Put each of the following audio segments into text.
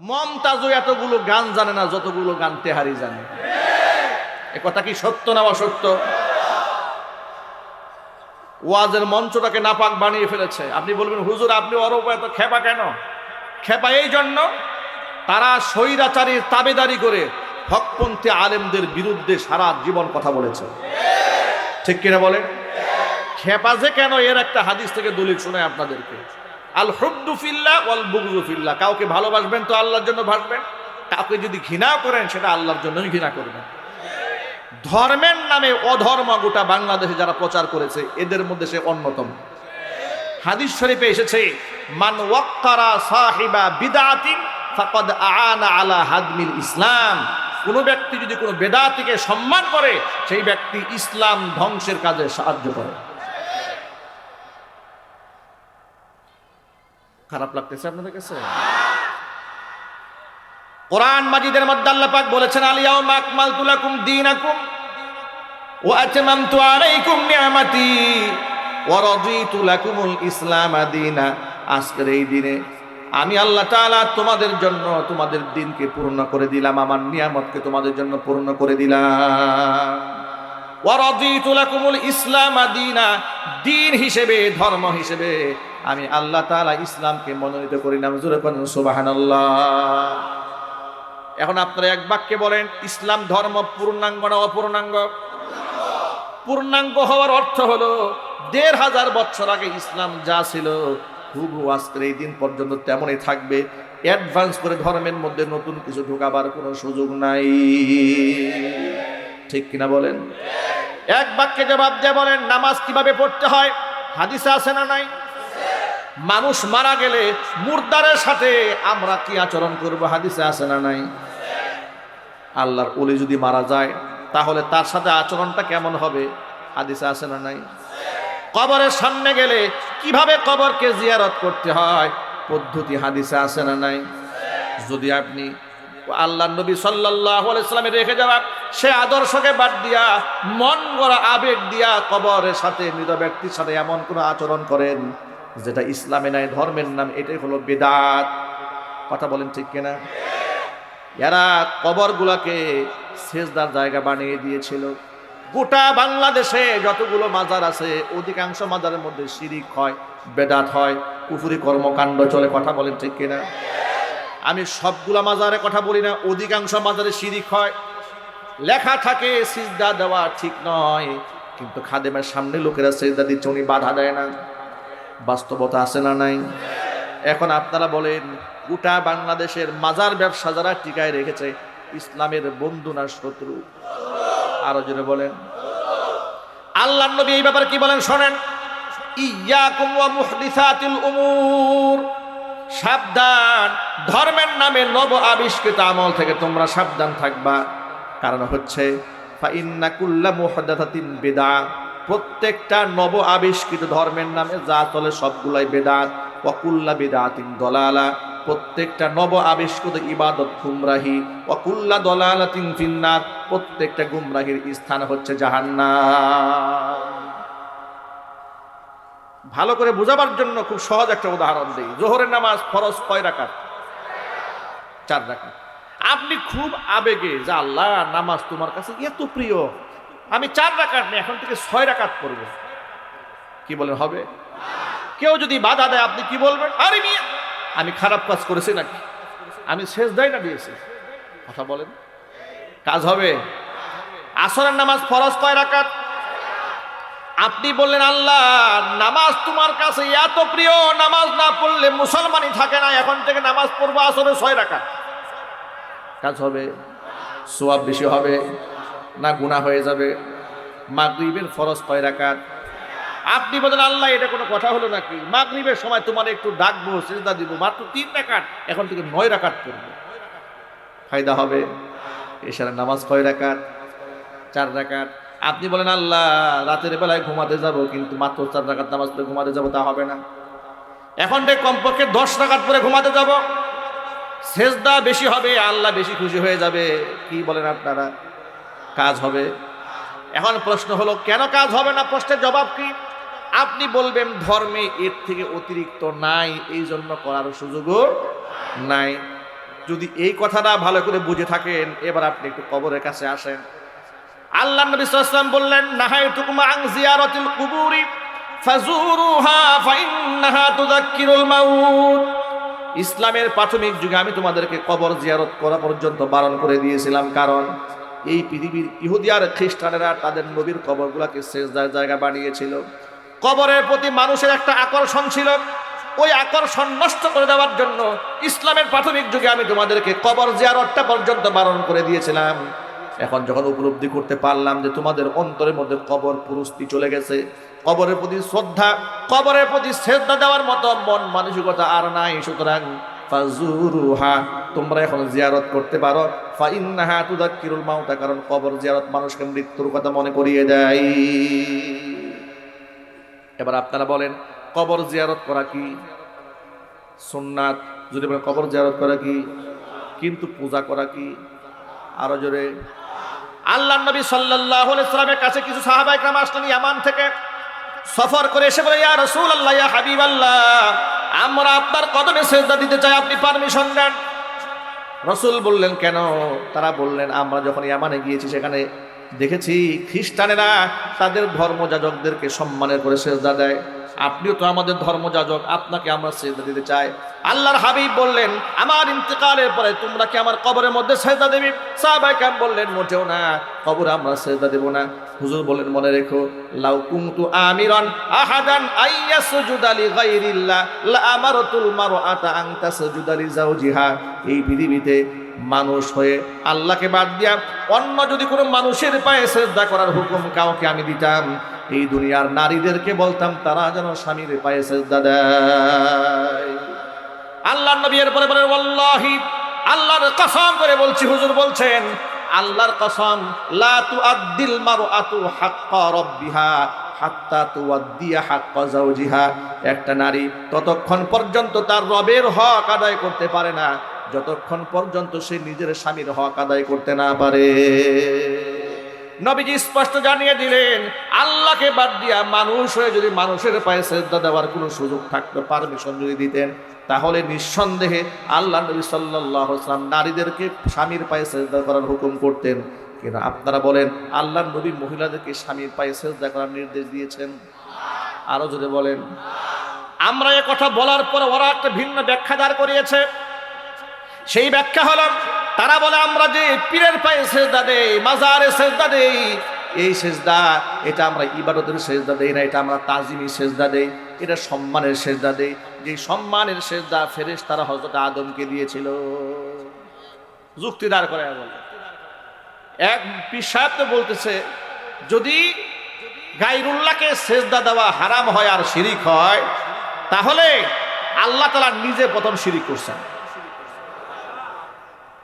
মমতাজও এতগুলো গান জানে না যতগুলো গান তেহারি জানে। এ কথা কি সত্য না অসত্য? ওয়াজের মঞ্চটাকে নাপাক বানিয়ে ফেলেছে। আপনি বলবেন হুজুর আপনি ওর উপর এত খেপা কেন? খেপা এই জন্য তারা স্বৈরাচারীর তাবেদারি করে হকপন্থী আলেমদের বিরুদ্ধে সারা জীবন কথা বলেছে। ঠিক কিনা বলেন? খেপা যে কেন এর একটা হাদিস থেকে দলিল শোনায় আপনাদেরকে। আল হুব্বু ফিল্লাহ ওয়াল বুগযু ফিল্লাহ। কাউকে ভালোবাসবেন তো আল্লাহর জন্য ভাসবেন, কাউকে যদি ঘৃণা করেন সেটা আল্লাহর জন্যই ঘৃণা করবেন। ধর্মের নামে অধর্ম গোটা বাংলাদেশে যারা প্রচার করেছে এদের মধ্যে সে অন্যতম। হাদিস শরীফে এসেছে মান ওয়াক্কারা সাহিবা বিদআতিন ফাকাদ আআনা আলা হাদমিল ইসলাম। কোন ব্যক্তি যদি কোনো বেদাতিকে সম্মান করে সেই ব্যক্তি ইসলাম ধ্বংসের কাজে সাহায্য করে। খারাপ লাগতেছে আপনাদের কাছে? কোরআন মাজিদের মধ্যে আল্লাহ পাক বলেছেন আল ইয়াউমা আকমালতু লাকুম দীনাকুম ওয়া আতমামতু আলাইকুম নি'মাতি ওয়া রাদিতু লাকুমুল ইসলাম দীনা। আজকের এই দিনে আমি আল্লাহ তাআলা তোমাদের জন্য তোমাদের দিনকে পূর্ণ করে দিলাম, আমার নিয়ামতকে তোমাদের জন্য পূর্ণ করে দিলাম। ওয়া রাদিতু লাকুমুল ইসলাম দীনা, দিন হিসেবে ধর্ম হিসেবে আমি আল্লাহ তাআলা ইসলামকে মনোনীত করিলাম। জোরে বলেন সুবহানাল্লাহ। এখন আপনারা এক বাক্যে বলেন ইসলাম ধর্ম পূর্ণাঙ্গ না অপূর্ণাঙ্গ? পূর্ণাঙ্গ হওয়ার অর্থ হলো ১৫০০ বছর আগে ইসলাম যা ছিল হুবহু আজকের এই দিন পর্যন্ত তেমনই থাকবে। অ্যাডভান্স করে ধর্মের মধ্যে নতুন কিছু ঢোকাবার কোনো সুযোগ নাই। ঠিক কিনা বলেন? এক বাক্যে জবাব দিয়ে বলেন নামাজ কিভাবে পড়তে হয় হাদিসে আছে না নাই? মানুষ মারা গেলে মুর্দারের সাথে আমরা কি আচরণ করব হাদিসে আছে না নাই? আল্লাহর ওলি যদি মারা যায় তাহলে তার সাথে আচরণটা কেমন হবে হাদিসে আছে না নাই? কবরের সামনে গেলে কিভাবে কবরকে জিয়ারত করতে হয় পদ্ধতি হাদিসে আছে না নাই? যদি আপনি আল্লাহর নবী সাল্লাল্লাহু আলাইহি ওয়াসাল্লামের রেখে যাওয়া সে আদর্শকে বাদ দিয়া মন গড়া আবেগ দিয়া কবরের সাথে মৃত ব্যক্তির সাথে এমন কোনো আচরণ করেন যেটা ইসলামে নাই, ধর্মের নাম, এটাই হলো বিদআত। কথা বলেন ঠিক কিনা? এরা কবরগুলোকে সেজদার জায়গা বানিয়ে দিয়েছিল। গোটা বাংলাদেশে যতগুলো মাজার আছে অধিকাংশ মাজারের মধ্যে শিরিক হয়, বেদাত হয়, কুফরি কর্মকাণ্ড চলে। কথা বলেন ঠিক কিনা? আমি সবগুলা মাজারে কথা বলি না, অধিকাংশ মাজারে শিরিক হয়। লেখা থাকে সিজদা দেওয়া ঠিক নয়, কিন্তু খাদেমের সামনে লোকেরা সিজদা দিচ্ছে, উনি বাধা দেয় না। বাস্তবতা আছে না নাই? এখন আপনারা বলেন গোটা বাংলাদেশের মাজার ব্যবসা যারা টিকায় রেখেছে ইসলামের বন্ধু না শত্রু? আরো জোরে বলেন। আল্লাহর নবী এই ব্যাপারে কি বলেন শোনেন, ইয়াকুম ওয়া মুহদিসাতিল উমুর, সাবধান, ধর্মের নামে নব আবিষ্কৃত আমল থেকে তোমরা সাবধান থাকবা। কারণ হচ্ছে ফা ইন্না কুল্লা মুহদাসাতিন বিদআ, প্রত্যেকটা নব আবিষ্কৃত ধর্মের নামে যা চলে সবগুলাই বেদাত। ওয়া কুল্লা বিদআতিন দলালা, প্রত্যেকটা নব আবিষ্কৃত ইবাদত গুমরাহি। ওয়া কুল্লা দলালাতিন ফিন্নার, প্রত্যেকটা গুমরাহির স্থান হচ্ছে জাহান্নাম। ভালো করে বোঝাবার জন্য খুব সহজ একটা উদাহরণ দিই। জোহরের নামাজ ফরজ কয় রাকাত? 4 রাকাত। আপনি খুব আবেগে যে আল্লাহ নামাজ তোমার কাছে এত প্রিয়, আমি 4 রাকাত নেই, এখন থেকে 6 রাকাত পড়ব, কি বলেন হবে? কেউ যদি বাধা দেয় আপনি কি বলবেন? আরে মিয়া আমি খারাপ কাজ করেছি নাকি? আমি সেজদাই না দিয়েছি। কথা বলেন, কাজ হবে? আসরের নামাজ ফরজ কয় রাকাত? আপনি বললেন আল্লাহ নামাজ তোমার কাছে এত প্রিয়, নামাজ না পড়লে মুসলমানই থাকে না, এখন থেকে নামাজ পড়বো আসরে 6 রাকাত। কাজ হবে? সওয়াব বেশি হবে না গুনাহ হয়ে যাবে? মাগরিবের ফরজ কয় রাকাত? আপনি বলেন আল্লাহ এটা কোনো কথা হলো নাকি? মাগরিবের সময় তোমার একটু ডাকবো, সিজদা দিব, মাত্র 3 রাকাত, এখন থেকে 9 রাকাত পড়বো, ফায়দা হবে? এশারের নামাজ কয় রাকাত? 4 রাকাত। আপনি বলেন আল্লাহ রাতের বেলায় ঘুমাতে যাব, কিন্তু মাত্র 4 রাকাত নামাজ পড়ে ঘুমাতে যাব, তা হবে না, এখন থেকে কমপক্ষে 10 রাকাত পড়ে ঘুমাতে যাব, সেজদা বেশি হবে, আল্লাহ বেশি খুশি হয়ে যাবে। কি বলেন আপনারা? কাজ হবে? এখন প্রশ্ন হলো কেন কাজ হবে না? প্রশ্নের জবাব কি? আপনি বলবেন ধর্মে এর থেকে অতিরিক্ত নাই, এই জন্য করার সুযোগও নাই। যদি এই কথাটা ভালো করে বুঝে থাকেন, এবার আপনি একটু কবরের কাছে আসেন। আল্লাহ নবী সাল্লাল্লাহু আলাইহি ওয়াসাল্লাম বললেন, নাহাইতুকুম আন জিয়ারাতিল কুবুরি ফাজুরুহা ফাইন্নাহা তুযাক্কিরুল মাউত। ইসলামের প্রাথমিক যুগে আমি তোমাদেরকে কবর জিয়ারত করা পর্যন্ত বারণ করে দিয়েছিলাম, কারণ এই পৃথিবীর ইহুদি আর খ্রিস্টানেরা তাদের নবীর কবরগুলোকে সেজদার জায়গা বানিয়েছিল। কবরের প্রতি মানুষের একটা আকর্ষণ ছিল, ওই আকর্ষণ নষ্ট করে দেওয়ার জন্য ইসলামের প্রাথমিক যুগে আমি তোমাদেরকে কবর জিয়ারতটা পর্যন্ত বারণ করে দিয়েছিলাম। এখন যখন উপলব্ধি করতে পারলাম যে তোমাদের অন্তরের মধ্যে কবর পুরস্তি চলে গেছে, কবরের প্রতি শ্রদ্ধা, কবরের প্রতি শ্রদ্ধা দেওয়ার মতো মন মানসিকতা আর নাই, সুতরাং ফাজুরুহা, তোমরা এখন জিয়ারত করতে পারো। ফাইন্নাহা তুযাক্কিরুল মাউতা, কারণ কবর জিয়ারত মানুষকে মৃত্যুর কথা মনে করিয়ে দেয়। এবার আপনারা বলেন, কবর জিয়ারত করা কি সুন্নাত? যদি বলেন কবর জিয়ারত করা কি, কিন্তু পূজা করা কি? আরো জোরে। আল্লাহর নবী সাল্লাল্লাহু আলাইহি সাল্লামের কাছে কিছু সাহাবায়ে কেরাম আসলেন ইয়ামান থেকে সফর করে, এসে বলে, ইয়া রাসূলুল্লাহ, ইয়া হাবিবাল্লাহ, আমরা আপনার কদমে সিজদা দিতে চাই, আপনি পারমিশন দেন। রাসূল বললেন, কেন? তারা বললেন, আমরা যখন ইয়ামানে গিয়েছি সেখানে দেখেছি খ্রিস্টানেরা তাদের ধর্মযাজকদেরকে সম্মানের করে সিজদা দেয়, আপনিও তো আমাদের ধর্মযাজক, আপনাকে আমরা সিজদা দিতে চাই। আল্লাহর হাবিব বললেন, আমার ইন্তেকালের পরে তোমরা কি আমার কবরের মধ্যে সিজদা দেবে? সাহাবায়ে কেরাম বললেন, মোটেও না, কবরে আমরা সিজদা দেব না। হুজুর বললেন, মনে রেখো, লাউ কুনতু আমিরান আহাদান আইয়াসজুদা লিগাইরিল্লাহ লা আমারতুল মারআতা আন তাসজুদা লিজাওজিহা। এই পৃথিবীতে মানুষ হয়ে আল্লাহকে বাদ দিয়া অন্য যদি কোনো মানুষের পায়ে সিজদা করার হুকুম কাউকে আমি দিতাম, এই দুনিয়ার নারীদেরকে বলতাম তারা যেন স্বামীর পায়ে সিজদা দেয়। আল্লাহর নবী এর পরে বলেন, ওয়াল্লাহি, আল্লাহর কসম করে বলছি, হুজুর বলছেন, আল্লাহর কসম, লা তুআদ্দিল মারআতু হাক্কা রাব্বিহা হাত্তা তুআদ্দিয়া হাক্কা যাওজিহা। একটা নারী ততক্ষণ পর্যন্ত তার রবের হক আদায় করতে পারে না যতক্ষণ পর্যন্ত সে নিজের স্বামীর হক আদায় করতে না পারে। নবীজি স্পষ্ট জানিয়ে দিলেন, আল্লাহকে বাদ দিয়া মানুষ হয়ে যদি মানুষের পায়ে সিজদা দেওয়ার কোনো সুযোগ থাকতো, পারমিশন যদি দিতেন, তাহলে নিঃসন্দেহে আল্লাহ নবী সাল্লাল্লাহু আলাইহি ওয়াসাল্লাম নারীদেরকে স্বামীর পায়ে সিজদা করার হুকুম করতেন। কিন্তু আপনারা বলেন, আল্লাহ নবী মহিলাদেরকে স্বামীর পায়ে সিজদা করার নির্দেশ দিয়েছেন? আরো যদি বলেন। আমরা এ কথা বলার পর ওরা একটা ভিন্ন ব্যাখ্যা দাঁড় করিয়েছে। সেই ব্যাখ্যা হলো, তারা বলে, আমরা যে পীরের পায়ে সিজদা দেই, মাজারে সিজদা দেই, এই সিজদা এটা আমরা ইবাদতের সিজদা দেই না, এটা আমরা তাজিমি সিজদা দেই, এটা সম্মানের সিজদা দেই। যে সম্মানের সিজদা ফেরেশতারা হযরত আদমকে দিয়েছিল। যুক্তি দাঁড় করে বলে, এক পীর সাহেব তো বলতেছে, যদি গায়রুল্লাহকে সিজদা দেওয়া হারাম হয় আর শিরিক হয়, তাহলে আল্লাহ তাআলা নিজে প্রথম শিরিক করছেন।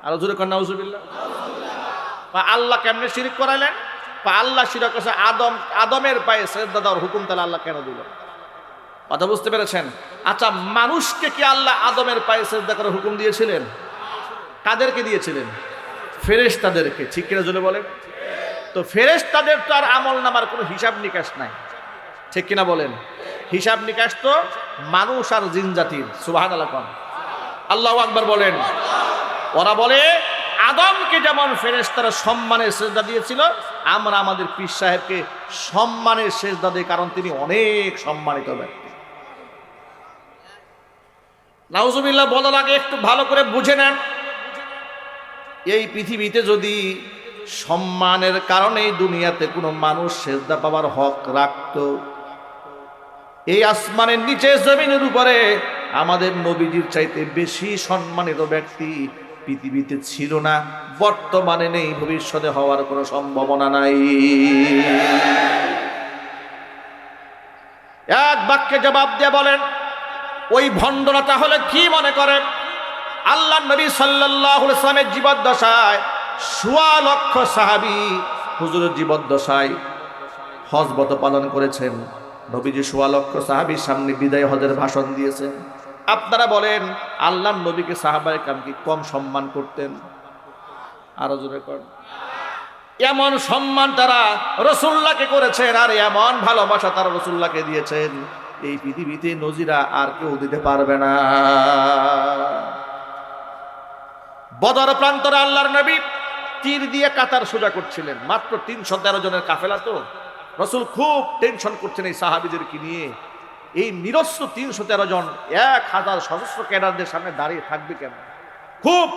আরো জোরে কর নাউজুবিল্লাহ। আল্লাহ কেমনে শিরিক করাইলেন? আল্লাহ শিরিক করছে আদমের পায়ে সিজদা দেওয়ার হুকুম তাহলে আল্লাহ কেন দিল? কথা বুঝতে পেরেছেন? আচ্ছা, মানুষকে কি আল্লাহ আদমের পায়ে সিজদা করার হুকুম দিয়েছিলেন? কাদেরকে দিয়েছিলেন? ফেরেশতাদেরকে। ঠিক কিনা জোরে বলেন? তো ফেরেশতাদের তো আর আমল নামার কোনো হিসাব নিকাশ নাই, ঠিক কিনা বলেন? হিসাব নিকাশ তো মানুষ আর জিন জাতির। সুবহানাল্লাহ, আল্লাহু আকবার বলেন। ওরা বলে, আদমকে যেমন ফেরেশতারা সম্মানের সিজদা দিয়েছিল, আমরা আমাদের পীর সাহেবকে সম্মানের সিজদা দিই, কারণ তিনি অনেক সম্মানিত ব্যক্তি। নাউজুবিল্লাহ বলার আগে একটু ভালো করে বুঝে নেন, এই পৃথিবীতে যদি সম্মানের কারণে দুনিয়াতে কোনো মানুষ সিজদা পাওয়ার হক রাখত, এই আসমানের নিচে জমিনের উপরে আমাদের নবীজির চাইতে বেশি সম্মানিত ব্যক্তি পৃথিবীতে ছিল না, বর্তমানে নেই, ভবিষ্যতে হওয়ার কোনো সম্ভাবনা নাই। এক বাক্যে জবাব দিয়ে বলেন, ওই ভণ্ডরা তাহলে কি মনে করে? আল্লাহ নবী সাল্লাল্লাহু আলাইহি ওয়াসাল্লামের জীবদ্দশায় ১৬ লক্ষ সাহাবী হুজুরের জীবদ্দশায় হজ পালন করেছেন। নবীজি ১৬ লক্ষ সাহাবীর সামনে বিদায় হজের ভাষণ দিয়েছেন। আপনারা বলেন, আল্লাহর নবীকে সাহাবায়ে কেরাম কি কম সম্মান করতেন? আরো জোরে করেন। এমন সম্মান তারা রাসূলুল্লাহকে করেছেন, আর এমন ভালোবাসা তারা রাসূলুল্লাহকে দিয়েছেন, এই পৃথিবীতে নজিরা আর কেউ দিতে পারবে না। বদর প্রান্তরে আল্লাহর নবী তীর দিয়ে কাতার সোজা করছিলেন। মাত্র 313 জনের কাফেলা, তো রাসূল খুব টেনশন করছেন এই সাহাবীদেরকে নিয়ে। এই নিরস্ত্র 313 জন 1000 সশস্ত্র ক্যাডারদের সামনে দাঁড়িয়ে থাকবে কেন? খুব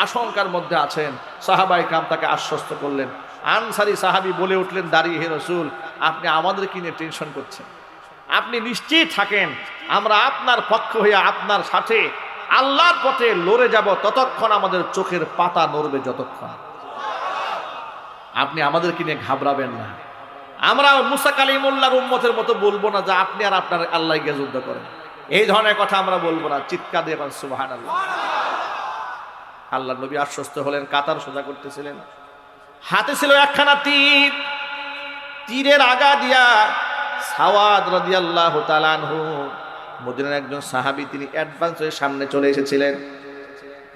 আশঙ্কার মধ্যে আছেন। সাহাবায়ে কেরাম তাকে আশ্বস্ত করলেন। আনসারী সাহাবী বলে উঠলেন দাঁড়িয়ে, হে রাসূল, আপনি আমাদেরকে নিয়ে টেনশন করছেন, আপনি নিশ্চিত থাকেন আমরা আপনার পক্ষ হয়ে আপনার সাথে আল্লাহর পথে লড়ে যাব, ততক্ষণ আমাদের চোখের পাতা নড়বে যতক্ষণ। আপনি আমাদেরকে নিয়ে ঘাবড়াবেন না। আমরা মুসা কালিমুল্লাহর উম্মতের মতো বলবো না যে আপনি আর আপনার আল্লাহ গিয়ে যুদ্ধ করেন, এই ধরনের কথা আমরা বলবো না। চিৎকার দিয়ে বলেন সুবহানাল্লাহ। আল্লাহর নবী আশ্বস্ত হলেন, কাতার সোজা করতেছিলেন। হাতে ছিল একখানা তীর, তীরের আগা দিয়া সাওয়াদ রাদিয়াল্লাহু তাআলা আনহু, মদিনার একজন সাহাবী, তিনি অ্যাডভান্স হয়ে সামনে চলে এসেছিলেন।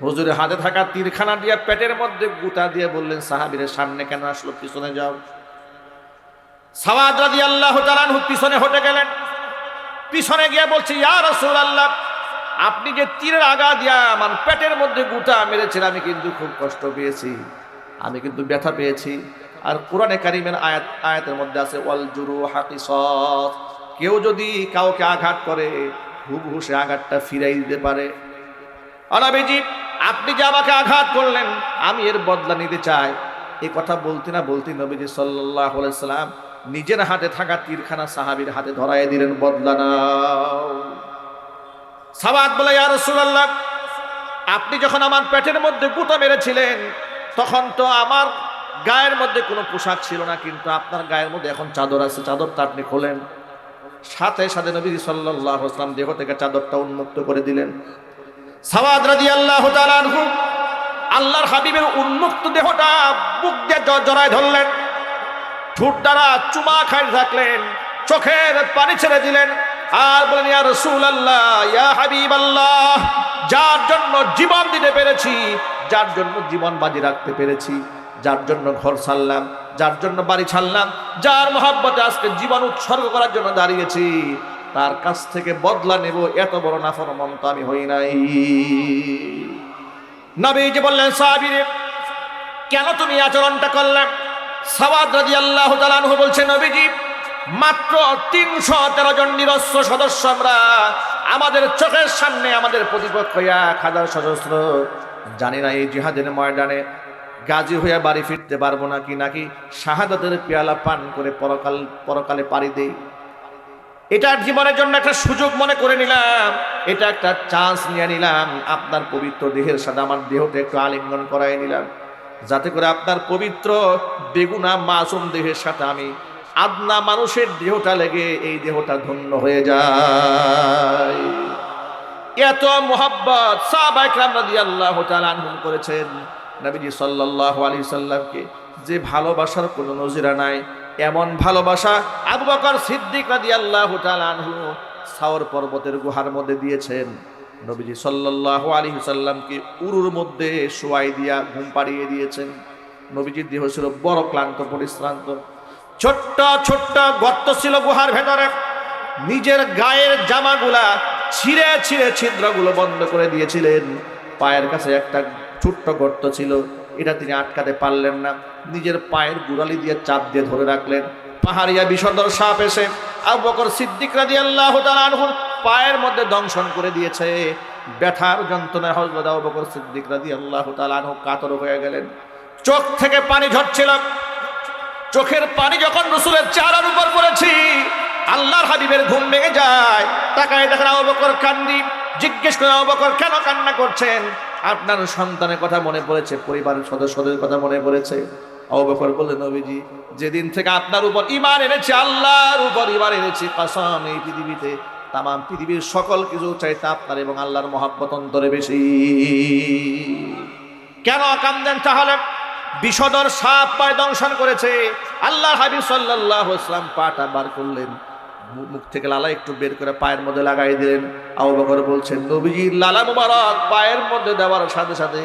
হুজুরের হাতে থাকা তীরখানা দিয়ে পেটের মধ্যে গুতা দিয়ে বললেন, সাহাবীরে সামনে কেন আসলো, পিছনে যাও। সাওয়াদ রাদিয়াল্লাহু তাআলা আনহু পিছনে হটে গেলেন। পিছনে গিয়ে বলছে, ইয়া রাসূলুল্লাহ, আপনি যে তীরের আগা দিয়া আমার পেটের মধ্যে গুতা মেরেছেন, আমি কিন্তু খুব কষ্ট পেয়েছি, আমি কিন্তু ব্যথা পেয়েছি। আর কোরআনে কারিমের আয়াতের মধ্যে আছে ওয়াল জুরুহা কিসাস, কেউ যদি কাউকে আঘাত করে হুবহু সে আঘাতটা ফিরাই দিতে পারে। নবীজি, আপনি যে আমাকে আঘাত করলেন, আমি এর বদলা নিতে চাই। এই কথা বলতে না বলতে নবীজি সাল্লাল্লাহু আলাইহি সাল্লাম নিজের হাতে থাকা তীরখানা সাহাবীর হাতে ধরায় দিলেন, বদলা নাও। সাওয়াদ বলে, ইয়া রাসূলুল্লাহ, আপনি যখন আমার পেটের মধ্যে গুঁতো মেরেছিলেন তখন তো আমার গায়ের মধ্যে কোনো পোশাক ছিল না, কিন্তু আপনার গায়ের মধ্যে এখন চাদর আছে, চাদরটা আপনি খোলেন। সাথে সাথে নবী সাল্লাল্লাহু আলাইহি ওয়াসাল্লাম দেহ থেকে চাদরটা উন্মুক্ত করে দিলেন। সাওয়াদ রাদিয়াল্লাহু তাআলা আনহু আল্লাহর হাবিবের উন্মুক্ত দেহটা বুক দিয়ে জড়ায় ধরলেন, ঠোঁট দ্বারা চুমা খাই থাকলেন, চোখের পানি ছেড়ে দিলেন, আর বলেন, ইয়া রাসূলুল্লাহ, ইয়া হাবিবাল্লাহ, যার জন্য জীবন দিতে পেরেছি, যার জন্য জীবন বাজি রাখতে পেরেছি, যার জন্য ঘর ছাড়লাম, যার জন্য বাড়ি ছাড়লাম, যার মহব্বতে আজকে জীবন উৎসর্গ করার জন্য দাঁড়িয়েছি, তার কাছ থেকে বদলা নেব, এত বড় নাফরমান তো আমি হই নাই। নবীজি বললেন, সাহাবীরে, কেন তুমি আচরণটা করলে? সাওয়াদ রাদিয়াল্লাহু তাআলা আনহু বলছে, নবীজি, মাত্র 313 জন নিরস্ত্র সদস্য আমরা, আমাদের চোখের সামনে আমাদের প্রতিপক্ষ 1000 সশস্ত্র। জানি না এই জিহাদের ময়দানে গাজী হয়ে বাড়ি ফিরতে পারবো নাকি শাহাদাতের পেয়ালা পান করে পরকালে পাড়ি দেই। এটা জীবনের জন্য একটা সুযোগ মনে করে নিলাম, এটা একটা চান্স নিয়ে নিলাম। আপনার পবিত্র দেহের সাথে আমার দেহটা একটু আলিঙ্গন করাই নিলাম, যাতে করে আপনার পবিত্র বেগুনা মাসুম দেহের সাথে আমি আদনা মানুষের দেহটা লেগে এই দেহটা ধন্য হয়ে যায়। এত মুহাব্বত সাহাবায়ে কেরাম রাদিয়াল্লাহু তাআলা আনহুম করেছেন নবীজি সাল্লাল্লাহু আলাইহি সাল্লামকে, যে ভালোবাসার কোনো নজিরা নাই। এমন ভালোবাসা আবু বকর সিদ্দিক রাদিয়াল্লাহু তাআলা আনহু সাওর পর্বতের গুহার মধ্যে দিয়েছেন। নবীজি সাল্লাল্লাহু আলাইহি সাল্লামকে উরুর মধ্যে শোয়াই দিয়া ঘুম পাড়িয়ে দিয়েছেন। নবীজির দেহ ছিল বড় ক্লান্ত পরিশ্রান্ত, ছোট্ট ছোট্ট গর্ত ছিল গুহার ভেতরে। নিজের গায়ের জামাগুলা ছিঁড়ে ছিঁড়ে ছিদ্রগুলো বন্ধ করে দিয়েছিলেন। পায়ের কাছে একটা ছোট্ট গর্ত ছিল, এটা তিনি আটকাতে পারলেন না, নিজের পায়ের গোড়ালি দিয়ে চাপ দিয়ে ধরে রাখলেন। পাহাড়িয়া বিষধর সাপ এসে আবু বকর সিদ্দিক রাদিয়াল্লাহু তাআলা আনহুর পায়ের মধ্যে দংশন করে দিয়েছে। ব্যথার যন্ত্রণায় হযরত আবু বকর সিদ্দিক রাদিয়াল্লাহু তাআলা আনহু কাতর হয়ে গেলেন। চোখ থেকে পানি ঝরছিল। চোখের পানি যখন রাসূলের চেহারার উপর পড়েছে, আল্লাহর হাবিবের ঘুম ভেঙে যায়। তাকায় দেখেন আবু বকর কান্দি। জিজ্ঞেস করে, আবু বকর কেন কান্না করছেন? আপনার সন্তানের কথা মনে পড়েছে, পরিবারের সদস্যদের কথা মনে পড়েছে। আবু বকর বললেন, নবীজি, যেদিন থেকে আপনার উপর ঈমান এনেছি, আল্লাহর উপর ঈমান এনেছি, কসম, এই পৃথিবীতে তাম পৃথিবীর সকল কিছু চাইতে আপনার এবং আল্লাহর মহব্বত অন্তরে বেশি। কেন কান্দেন তাহলে? বিষধর সাপ পায়ে দংশন করেছে। আল্লাহর হাবিব সাল্লাল্লাহু আলাইহি ওয়াসাল্লাম পাটা বার করলেন, মুখ থেকে লালা একটু বের করে পায়ের মধ্যে লাগাই দিলেন। আবু বকর বলছেন, নবীজির লালা মুবারক পায়ের মধ্যে দেওয়ার সাথে সাথে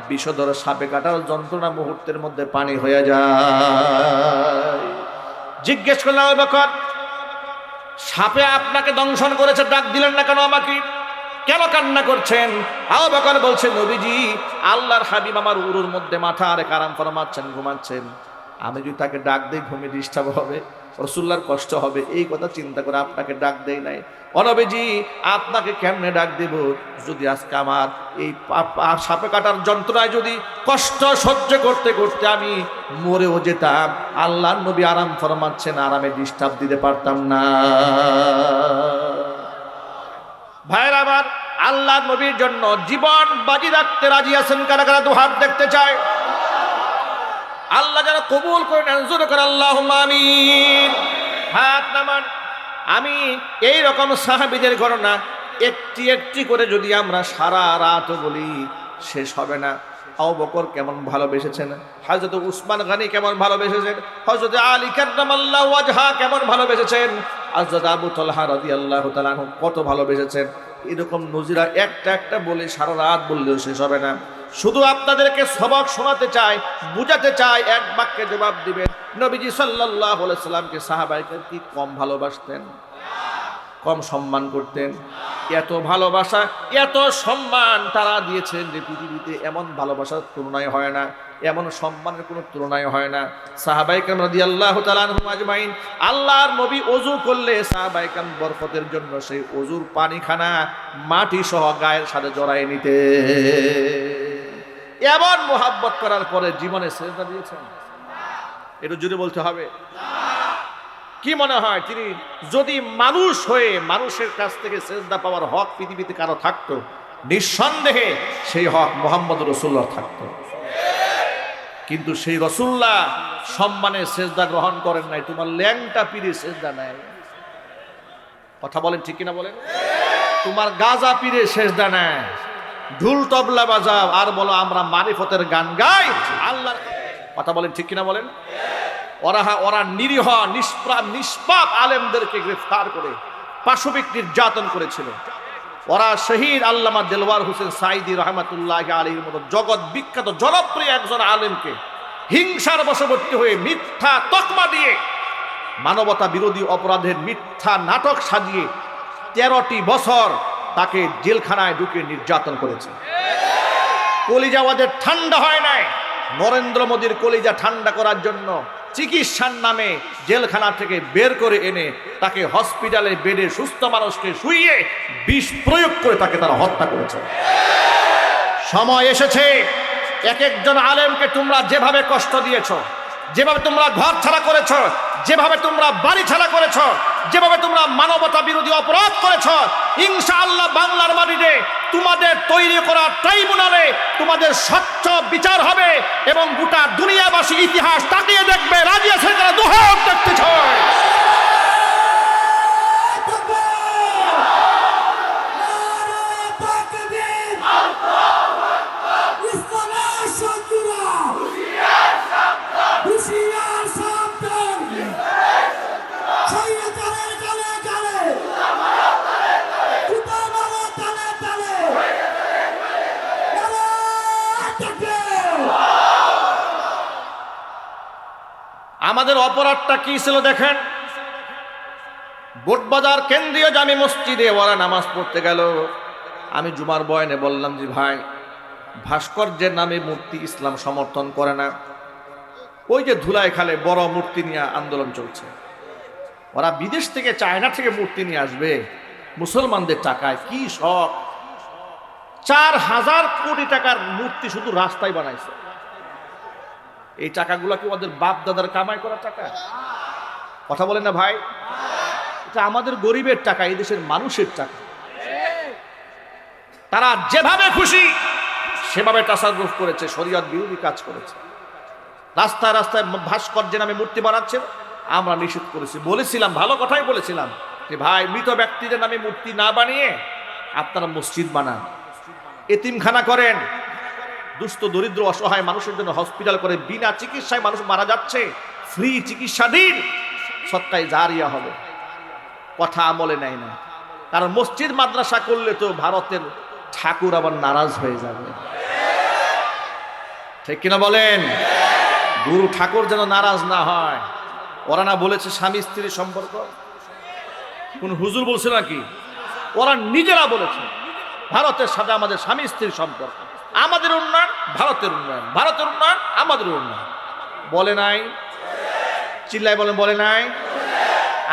বিষধর সাপে কাটার যন্ত্রণা মুহূর্তের মধ্যে পানি হয়ে যায়। জিজ্ঞেস করলাম, আবু বকর, সাপে আপনাকে দংশন করেছে, ডাক দিলেন না কেন আমাকে? কেন কান্না করছেন? আবু বকর বলছে, নবীজি, আল্লাহর হাবিব আমার উরুর মধ্যে মাথা রেখে আরাম ফরমাচ্ছেন, ঘুমাচ্ছেন। আমি যদি তাকে ডাক দেই ঘুমে ডিস্টার্ব হবে, রাসূলুল্লাহর কষ্ট হবে, এই কথা চিন্তা করে আপনাকে ডাক দেই নাই। ও নবীজি, আপনাকে কেমনে ডাক দেব? যদি আজকে আমার এই সাপে কাটার যন্ত্রণায় যদি কষ্ট সহ্য করতে করতে আমি মরেও যেতাম, আল্লাহর নবী আরাম ফরমাচ্ছেন, আরামে ডিস্টার্ব দিতে পারতাম না। ভাইরা আমার, আল্লাহর নবীর জন্য জীবন বাজি রাখতে রাজি আছেন কারা কারা? দুহাত দেখতে চায়। আল্লাহ যেন কবুল করে নেন, জোরে করে আল্লাহুম্মা আমিন। হাত নামান। আমি এই রকম সাহাবীদের ঘটনা একটি একটি করে যদি আমরা সারা রাত বলি, শেষ হবে না। আবু বকর কেমন ভালোবেসেছেন, হযরত উসমান গনি কেমন ভালোবেসেছেন, হযরত আলী কাররামাল্লাহু ওয়াজহা কেমন ভালোবেসেছেন, হযরত আবু তালহা রাদিয়াল্লাহু তাআলা আনহু কত ভালোবেসেছেন। এরকম নজিরা একটা একটা বলে সারা রাত বললেও শেষ হবে না। শুধু আপনাদেরকে সবক শোনাতে চাই, বুঝাতে চাই, এক বাক্যে জবাব দিবেন। নবীজি সাল্লাল্লাহু আলাইহি সাল্লামকে সাহাবায়ে কি কম ভালোবাসতেন? কম সম্মান করতেন? এত ভালোবাসা, এত সম্মান তারা দিয়েছেন যে পৃথিবীতে এমন ভালোবাসার তুলনায় হয় না, এমন সম্মানের কোনো তুলনায় হয় না। সাহাবায়ে কেরাম রাদিয়াল্লাহু তাআলা আনহুম আজমাইন, আল্লাহর নবী ওযু করলে সাহাবায়ে কেরাম বরকতের জন্য সেই ওযুর পানিখানা মাটি সহ গায়ের সাথে জড়ায় নিতে। এমন মোহাব্বত করার পরে জীবনে সেজদা দিয়েছেন? একটু জোরে বলতে হবে। কি মনে হয়, তিনি যদি মানুষ হয়ে মানুষের কাছ থেকে সেজদা পাওয়ার হক পৃথিবীতে কারো থাকতো, নিঃসন্দেহে সেই হক মুহাম্মদ রাসূলুল্লাহ থাকতো। কিন্তু সেই রাসূলুল্লাহ সম্মানে সেজদা গ্রহণ করেন নাই, তোমার ল্যাংটা পীরে সেজদা নেয়। কথা বলেন ঠিক কিনা বলেন? তোমার গাজা পীরে সেজদা নেয়, ঢুল তবলা বাজাও আর বলো আমরা মারিফতের গান গাই আল্লাহর। কথা বলেন ঠিক কিনা বলেন? ওরা নিরীহ নিষ্পাপ আলেমদেরকে গ্রেফতার করে পাশবিক নির্যাতন করেছিল। ওরা শহীদ আল্লামা দেলওয়ার হোসেন সাইদি রহমাতুল্লাহি আলাইহির মতো জগৎ বিখ্যাত জনপ্রিয় একজন আলেমকে হিংসার বশবর্তী হয়ে মিথ্যা তকমা দিয়ে মানবতা বিরোধী অপরাধের মিথ্যা নাটক সাজিয়ে 13টি বছর তাকে জেলখানায় ঢুকে নির্যাতন করেছে। কলিজা ওদের ঠান্ডা হয় নাই। নরেন্দ্র মোদীর কলিজা ঠান্ডা করার জন্য চিকিৎসার নামে জেলখানা থেকে বের করে এনে তাকে হসপিটালে বেডে সুস্থ মানুষকে শুইয়ে বিষ প্রয়োগ করে তাকে তারা হত্যা করেছে। সময় এসেছে, এক একজন আলেমকে তোমরা যেভাবে কষ্ট দিয়েছ, যেভাবে তোমরা ঘর ছাড়া করেছ, যেভাবে তোমরা বাড়ি ছাড়া করেছ, যেভাবে তোমরা মানবতা বিরোধী অপরাধ করেছ, ইনশাআল্লাহ বাংলার মাটিতে তোমাদের তৈরি করা ট্রাইব্যুনালে তোমাদের স্বচ্ছ বিচার হবে এবং গোটা দুনিয়াবাসী ইতিহাস তাকিয়ে দেখবে। রাজি আছে তারা? দুহাত দেখতে চায়। আমাদের অপরাধটা কি ছিল দেখেন। বোটবাজার কেন্দ্রীয় জামি মসজিদে ওরা নামাজ পড়তে গেল। আমি জুমার বয়ানে বললাম যে ভাই, ভাস্কর্যের নামে মূর্তি ইসলাম সমর্থন করে না। ওই যে ধুলাই খালে বড় মূর্তি নিয়ে আন্দোলন চলছে, ওরা বিদেশ থেকে চায়না থেকে মূর্তি নিয়ে আসবে মুসলমানদের টাকায়। কি শখ! 4000 কোটি টাকার মূর্তি শুধু রাস্তায় বানাইছে। এই টাকাগুলো কি ওদের বাপ দাদার কামাই করা টাকা? কথা বলেন না ভাই? এটা আমাদের গরিবের টাকা, এই দেশের মানুষের টাকা। তারা যেভাবে খুশি সেভাবে তাসাররুফ করেছে, শরীয়ত বিরোধী কাজ করেছে। রাস্তায় রাস্তায় ভাস্কর্যের নামে মূর্তি বানাচ্ছে, আমরা নিষেধ করেছি। বলেছিলাম, ভালো কথাই বলেছিলাম যে ভাই, মৃত ব্যক্তিদের নামে মূর্তি না বানিয়ে আপনারা মসজিদ বানান, এতিমখানা করেন, দুস্থ দরিদ্র অসহায় মানুষের জন্য হসপিটাল করে, বিনা চিকিৎসায় মানুষ মারা যাচ্ছে, ফ্রি চিকিৎসা দিন, সৎকায় জারিয়া হবে। কথা আমলে নেয় না, কারণ মসজিদ মাদ্রাসা করলে তো ভারতের ঠাকুর আবার নারাজ হয়ে যাবে। ঠিক কিনা বলেন? গুরু ঠাকুর যেন নারাজ না হয়। ওরা না বলেছে স্বামী স্ত্রীর সম্পর্ক? কোন হুজুর বলছে নাকি? ওরা নিজেরা বলেছে। ভারতের সাথে আমাদের স্বামী স্ত্রীর সম্পর্ক, আমাদের উন্নয়ন ভারতের উন্নয়ন, ভারতের উন্নয়ন আমাদের উন্নয়ন। বলে নাই? চিল্লায় বলেন, বলে নাই?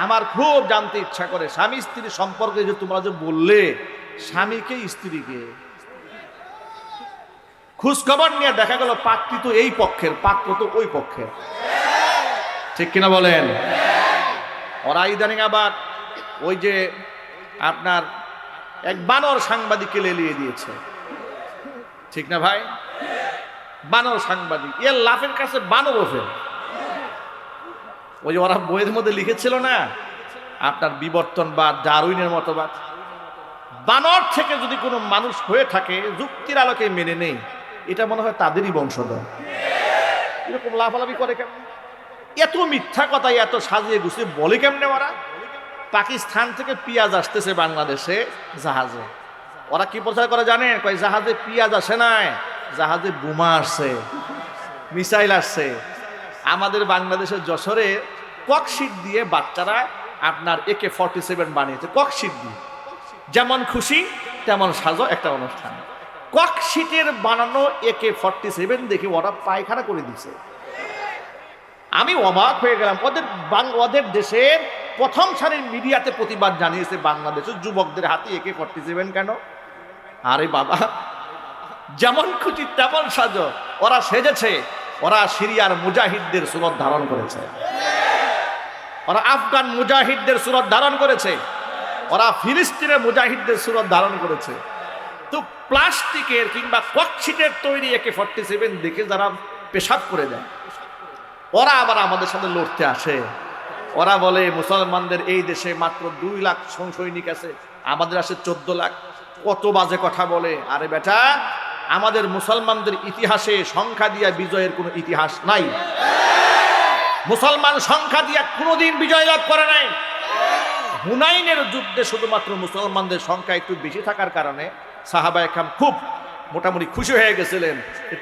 আমার খুব জানতে ইচ্ছা করে স্বামী স্ত্রীর সম্পর্কে যে তোমরা যে বললে, স্বামীকে স্ত্রীকে খোঁজ খবর নিয়ে দেখা গেল পাত্রী তো এই পক্ষের, পাত্র তো ওই পক্ষের। ঠিক কিনা বলেন? ওরা ইদানিং আবার ওই যে আপনার এক বানর সাংবাদিককে লেলিয়ে দিয়েছে, ঠিক না ভাই? বানর সাংবাদিক, এর লাফের কাছে বানর ওঠে। ওই যে ওরা বইয়ের মধ্যে লিখেছিল না আপনার বিবর্তনবাদ, ডারউইনের মতবাদ, বানর থেকে যদি কোনো মানুষ হয়ে থাকে যুক্তির আলোকে মেনে নেই, এটা মনে হয় তাদেরই বংশধর। এরকম লাফালাফি করে কেমন? এত মিথ্যা কথা এত সাজিয়ে গুছিয়ে বলে কেমনে ওরা? পাকিস্তান থেকে পেঁয়াজ আসতেছে বাংলাদেশে জাহাজে, ওরা কি প্রচার করে জানেন? কয় জাহাজে পেঁয়াজ আসে নাই, জাহাজে বোমা আসছে, মিসাইল আসছে। আমাদের বাংলাদেশের যশোরে ককশিট দিয়ে বাচ্চারা আপনার AK-47 বানিয়েছে, ককশিট দিয়ে। যেমন খুশি তেমন সাজো একটা অনুষ্ঠান, ককশিটের বানানো AK-47 দেখে ওরা পায়খানা করে দিছে। আমি অবাক হয়ে গেলাম। ওদের দেশের প্রথম সারির মিডিয়াতে প্রতিবাদ জানিয়েছে বাংলাদেশের যুবকদের হাতে AK-47 কেন? আরে বাবা, যেমন খুশি তেমন সাজো। ওরা সেজেছে, ওরা সিরিয়ার মুজাহিদদের সুরত ধারণ করেছে, ওরা আফগান মুজাহিদদের সুরত ধারণ করেছে, ওরা ফিলিস্তিনের মুজাহিদদের সুরত ধারণ করেছে। তো প্লাস্টিকের কিংবা ককশিটের তৈরি AK-47 দেখে যারা পেশাব করে দেয়, ওরা আবার আমাদের সাথে লড়তে আসে। ওরা বলে মুসলমানদের এই দেশে মাত্র 2 লাখ সৈনিক আছে, আমাদের আসে 14 লাখ। কত বাজে কথা বলে। আরে বেটা, আমাদের মুসলমানদের ইতিহাসে সংখ্যা দিয়া বিজয়ের কোনো ইতিহাস নাই। মুসলমান সংখ্যা দিয়া কোনোদিন বিজয় লাভ করে নাই। হুনাইনের যুদ্ধে শুধুমাত্র মুসলমানদের সংখ্যা একটু বেশি থাকার কারণে সাহাবায়ে কেরাম খুব মোটামুটি খুশি হয়ে গেছিলেন।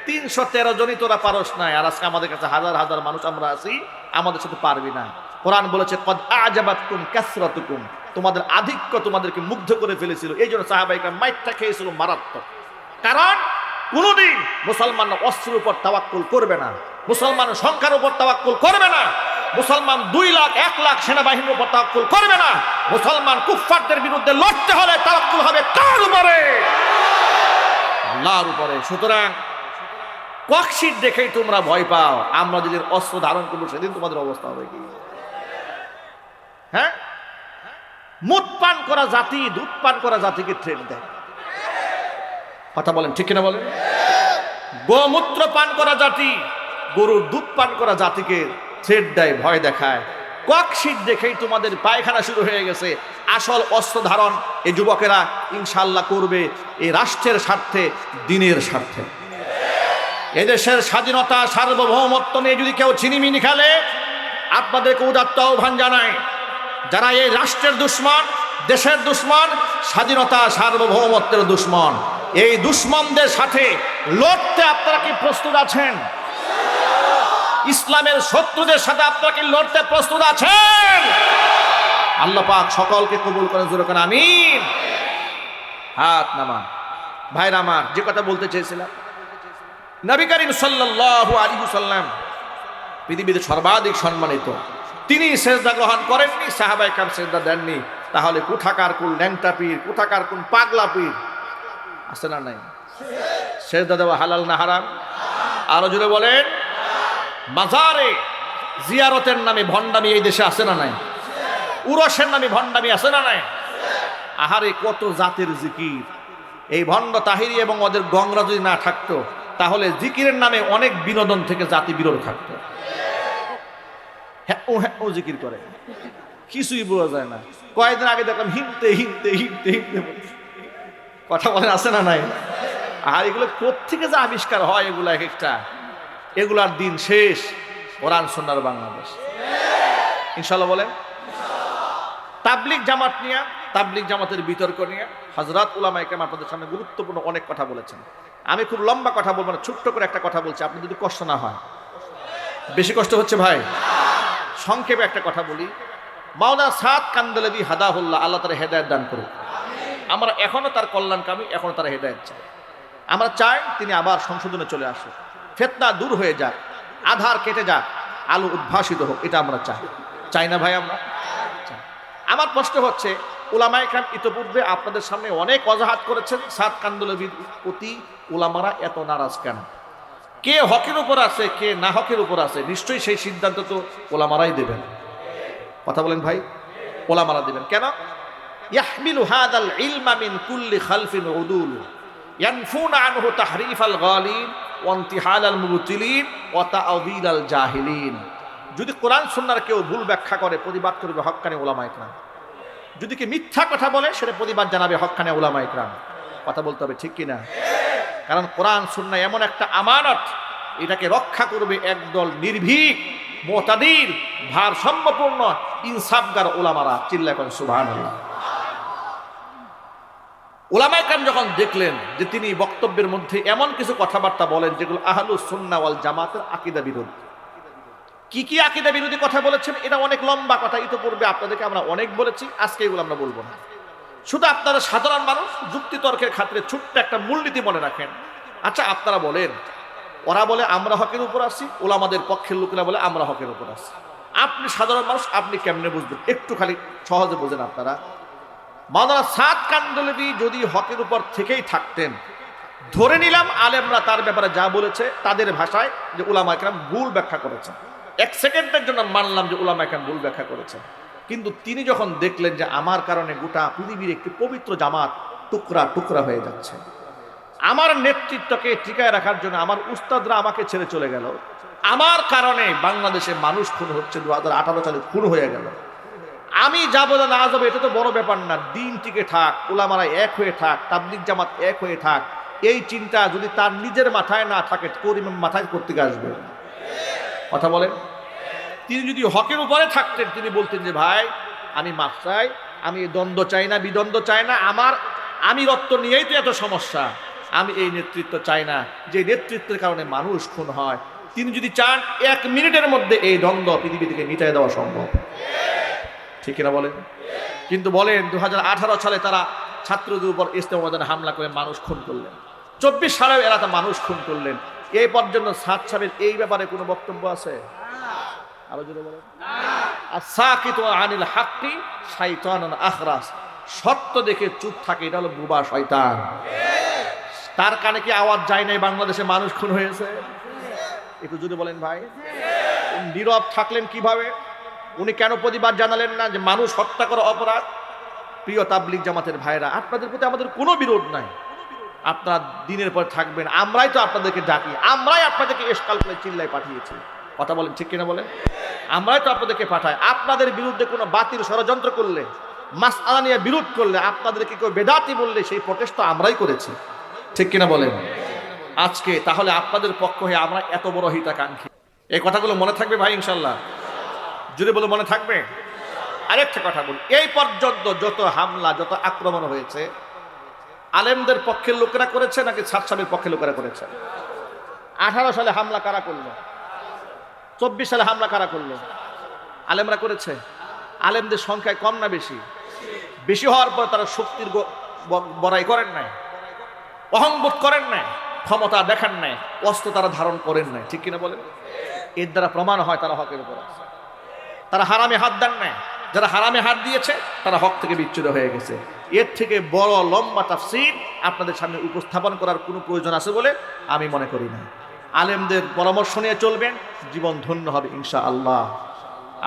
313 জনই তোরা পারস নাই, আর আজকে আমাদের কাছে হাজার হাজার মানুষ আমরা আছি, আমাদের সাথে পারবি না। কোরআন বলেছে কদ আজাবাতকুম কাসরাতুকুম, তোমাদের আধিক্য তোমাদেরকে মুগ্ধ করে ফেলেছিল। এই জন্য সাহাবায়ে কেরাম মাইরটা খেয়েছিল মারাত্মক। কারণ কোনোদিন মুসলমান অস্ত্রের উপর তাওয়াক্কুল করবে না, মুসলমান সংখ্যার উপর তাওয়াক্কুল করবে না, মুসলমান 2 লাখ 1 লাখ সেনাবাহিনীর উপর তাওয়াক্কুল করবে না। মুসলমান কুফফারদের বিরুদ্ধে লড়তে হলে তাওয়াক্কুল হবে কার উপরে? আল্লাহর উপরে। সুতরাং ককশিট দেখেই তোমরা ভয় পাও, আমরা যেদিন অস্ত্র ধারণ করবো সেদিন তোমাদের অবস্থা হবে কি? হ্যাঁ, মুদ পান করা জাতি দুধ পান করা জাতিকে থ্রেট দেয়। কথা বলেন, ঠিক কিনা বলেন? গোমূত্র পান করা জাতি গরুর দুধ পান করা জাতিকে থ্রেট দেয়, ভয় দেখায়। ককশিট দেখেই তোমাদের পায়খানা শুরু হয়ে গেছে। আসল অস্ত্র ধারণ এই যুবকেরা ইনশাল্লাহ করবে এই রাষ্ট্রের স্বার্থে, দিনের স্বার্থে। এদেশের স্বাধীনতা সার্বভৌমত্ব নিয়ে যদি কেউ ছিনিমিনি খেলে, আপনাদেরকে উদাত্ত আহ্বান জানায়, যারা এই রাষ্ট্রের দুশ্মন, দেশের দুশ্মন, স্বাধীনতা সার্বভৌমত্বের দুশ্মন, এই দুশ্মনদের সাথে লড়তে আপনারা কি প্রস্তুত আছেন? ইসলামের শত্রুদের সাথে আপনারা কি লড়তে প্রস্তুত আছেন? আল্লাহ পাক সকলকে কবুল করেন, জোরে করেন আমিন। হাত নামান। ভাইরা আমার, যে কথা বলতে চেয়েছিলাম, নবী করিম সাল্লাল্লাহু আলাইহি ওয়াসাল্লাম পৃথিবীতে সর্বাধিক সম্মানিত, তিনি সেজদা গ্রহণ করেননি, সাহাবায়ে কেরাম সেজদা দেননি। তাহলে কোথাকার কোন ল্যাংটা পীর, কোথাকার কোন পাগলা পীর আছে না নাই? সেজদা দেওয়া হালাল না হারাম? আরো জোরে বলেন। মাজারে জিয়ারতের নামে ভণ্ডামি এই দেশে আছে না নাই? উরসের নামে ভণ্ডামি আছে না নাই? আহারে কত জাতের জিকির। এই ভণ্ড তাহিরি এবং ওদের গংরা যদি না থাকতো, তাহলে জিকিরের নামে অনেক বিনোদন থেকে জাতি বিরত থাকতো। হ্যাঁ ও হ্যাঁ ও জিকির করে, কিছুই বোঝা যায় না। কয়েকদিন আগে দেখলাম হিমতে হিমতে হিমতে হিমতে, কথা বলেন আছে না নাই? আর এগুলো কোত্থেকে যে আবিষ্কার হয়, এগুলো এক একটা, এগুলার দিন শেষ। কোরআন সুন্নাহর বাংলাদেশ ইনশাআল্লাহ বলেন। তাবলিগ জামাত নিয়ে, তাবলিগ জামাতের বিতর্ক নিয়ে হযরত উলামায়ে কেরাম আপনাদের সামনে গুরুত্বপূর্ণ অনেক কথা বলেছেন। আমি খুব লম্বা কথা বলবো না, ছোট্ট করে একটা কথা বলছি, আপনি যদি কষ্ট না হয়। বেশি কষ্ট হচ্ছে ভাই? সংক্ষেপে একটা কথা বলি। মাওলানা সাদ কান্দেলাভি হাদাহুল্লাহ, আল্লাহ তাআলা হেদায়েত দান করুন। আমরা এখনো তার কল্যাণকামী, এখনো তার হেদায়েত চাই। আমরা চাই তিনি আবার সংশোধনে চলে আসুক, ফিতনা দূর হয়ে যাক, আধার কেটে যাক, আলো উদ্ভাসিত হোক, এটা আমরা চাই না ভাই? আমরা চাই। আমার প্রশ্ন হচ্ছে, উলামায়ে কেরাম ইতিপূর্বে আপনাদের সামনে অনেক অজাহাত করেছেন, সাদ কান্দুলভির প্রতি উলামারা এত নারাজ কেন? কে হকের উপর আছে, কে না হকের উপর আছে, নিশ্চয়ই সেই সিদ্ধান্ত তো ওলামারাই দেবেন। কথা বলেন ভাই, ওলামারা দেবেন। কেন? ইয়াহমিলু হাদাল ইলমা মিন কুল্লি খালফিন উদুল ইয়ানফুনা আনহু তাহরিফাল গালিন ওয়া ইনতিহালাল মুবতিলিন ওয়া তা'যীলাল জাহিলিন। যদি কোরআন সুন্নাহর কেউ ভুল ব্যাখ্যা করে, প্রতিবাদ করবে হক্কানি উলামায়ে কেরাম। যদি কি মিথ্যা কথা বলে, সেটা প্রতিবাদ জানাবে হক্কানি উলামায়ে কেরাম। কথা বলতে হবে, ঠিক কিনা? কারণ কোরআন সুন্নাহ এমন একটা আমানত, এটাকে রক্ষা করবে একদল নির্ভীক, মুতাদিল, ভারসাম্যপূর্ণ, ইনসাফগার উলামারা। চিল্লায় কোন সুবহানাল্লাহ। উলামায়ে কেরাম যখন দেখলেন যে তিনি বক্তব্যের মধ্যে এমন কিছু কথাবার্তা বলেন যেগুলো আহলুস সুন্নাহ ওয়াল জামাতের আকীদা বিরোধী। কি কি আকীদা বিরোধী কথা বলেছেন, এটা অনেক লম্বা কথা, ইতিপূর্বে আপনাদেরকে আমরা অনেক বলেছি, আজকে এগুলো আমরা বলবো না। শুধু আপনারা সাধারণ মানুষ যুক্তি তর্কের ক্ষেত্রে ছোট্ট একটা মূলনীতি মনে রাখেন। আচ্ছা, আপনারা বলেন, ওরা বলে আমরা হকের উপর আছি, ওলামাদের পক্ষের লোকেরা বলে আমরা হকের উপর আছি। আপনি সাধারণ মানুষ, আপনি কেমনে বুঝবেন? একটু খালি সহজে বোঝেন আপনারা। মাওলানা সাদ কান্দলভি যদি হকের উপর থেকেই থাকতেন, ধরে নিলাম আলেমরা তার ব্যাপারে যা বলেছে তাদের ভাষায় যে উলামায়ে কেরাম ভুল ব্যাখ্যা করেছেন, এক সেকেন্ডের জন্য মানলাম যে উলামায়ে কেরাম ভুল ব্যাখ্যা করেছেন। কিন্তু তিনি যখন দেখলেন যে আমার কারণে গোটা পৃথিবীর একটি পবিত্র জামাত টুকরা টুকরা হয়ে যাচ্ছে, আমার নেতৃত্বকে টিকায় রাখার জন্য আমার উস্তাদরা আমাকে ছেড়ে চলে গেল, আমার কারণে বাংলাদেশে মানুষ খুন হচ্ছে, 2018 সালে খুন হয়ে গেল, আমি যাবো না না যাবো এটা তো বড় ব্যাপার না, দিন টিকে থাক, উলামারা এক হয়ে থাক, তাবলীগ জামাত এক হয়ে থাক, এই চিন্তা যদি তার নিজের মাথায় না থাকে, করিমের মাথায় করতে আসবে? কথা বলেন। তিনি যদি হকের উপরে থাকতেন, তিনি বলতেন যে ভাই আমি মাফ চাই, আমি দ্বন্দ্ব চাই না, বিদ্বন্দ্ব চাই না, আমার আমিরত্ব নিয়েই তো এত সমস্যা, আমি এই নেতৃত্ব চাই না, যে নেতৃত্বের কারণে মানুষ খুন হয়। তিনি যদি চান 1 মিনিটের মধ্যে এই দ্বন্দ্ব পৃথিবী থেকে মিটাই দেওয়া সম্ভব, ঠিক কিনা বলেন? কিন্তু বলেন 2018 সালে তারা ছাত্রদের উপর ইজতেমা ময়দানে হামলা করে মানুষ খুন করলেন, 24 সালেও এরা তো মানুষ খুন করলেন। এই পর্যন্ত সাদ সাহেবের এই ব্যাপারে কোনো বক্তব্য আছে? আরো জোরে বলেন। আস-সাকিতু আনিল হাক্কি শাইতানুন আখরাস। সত্য দেখে চুপ থাকে, এটা হলো বুবা শয়তান। তার কানে কি আওয়াজ যায় নাই বাংলাদেশে মানুষ খুন হয়েছে? একটু জোরে বলেন ভাই। নীরব থাকলেন কিভাবে? উনি কেন প্রতিবাদ জানালেন না যে মানুষ হত্যা করা অপরাধ? প্রিয় তাবলীগ জামাতের ভাইরা, আপনাদের প্রতি আমাদের কোনো বিরোধ নাই, আপনারা দিনের পর থাকবেন, আমরাই তো আপনাদেরকে ডাকি, আমরাই আপনাদেরকে এসকাল করে চিল্লায় পাঠিয়েছি। কথা বলেন, ঠিক কিনা বলেন? আমরাই তো আপনাদেরকে পাঠাই। আপনাদের বিরুদ্ধে কোনো বাতিল ষড়যন্ত্র করলে, মাসআলা নিয়ে বিরোধ করলে, আপনাদেরকে কেউ বেদাতি বললে, সেই প্রটেস্ট তো আমরাই করেছি, ঠিক কিনা বলেন? আজকে তাহলে আপনাদের পক্ষ হয়ে আমরা এত বড় হিতাকাঙ্ক্ষী। এই কথাগুলো মনে থাকবে ভাই ইনশাল্লাহ? যদি বলে মনে থাকবে। আরেকটা কথা বলি, এই পর্যন্ত যত হামলা, যত আক্রমণ হয়েছে, আলেমদের পক্ষের লোকেরা করেছে নাকি সাদ সাহেবের পক্ষের লোকেরা করেছে? 18 সালে হামলা কারা করলো? 24 সালে হামলা কারা করলো? আলেমরা করেছে। আলেমদের সংখ্যায় কম না বেশি? বেশি হওয়ার পর তারা শক্তির বড়াই করেন নাই, অহংবোধ করেন নাই, ক্ষমতা দেখান নাই, অস্ত্র তারা ধারণ করেন নাই, ঠিক কিনা বলেন? এর দ্বারা প্রমাণ হয় তারা হকের উপর আছে। তারা হারামে হাত দেন নাই, যারা হারামে হাত দিয়েছে তারা হক থেকে বিচ্যুত হয়ে গেছে। এর থেকে বড় লম্বা তাফসীর আপনাদের সামনে উপস্থাপন করার কোনো প্রয়োজন আছে বলে আমি মনে করি না। আলেমদের পরামর্শ নিয়ে চলবেন, জীবন ধন্য হবে ইনশাআল্লাহ।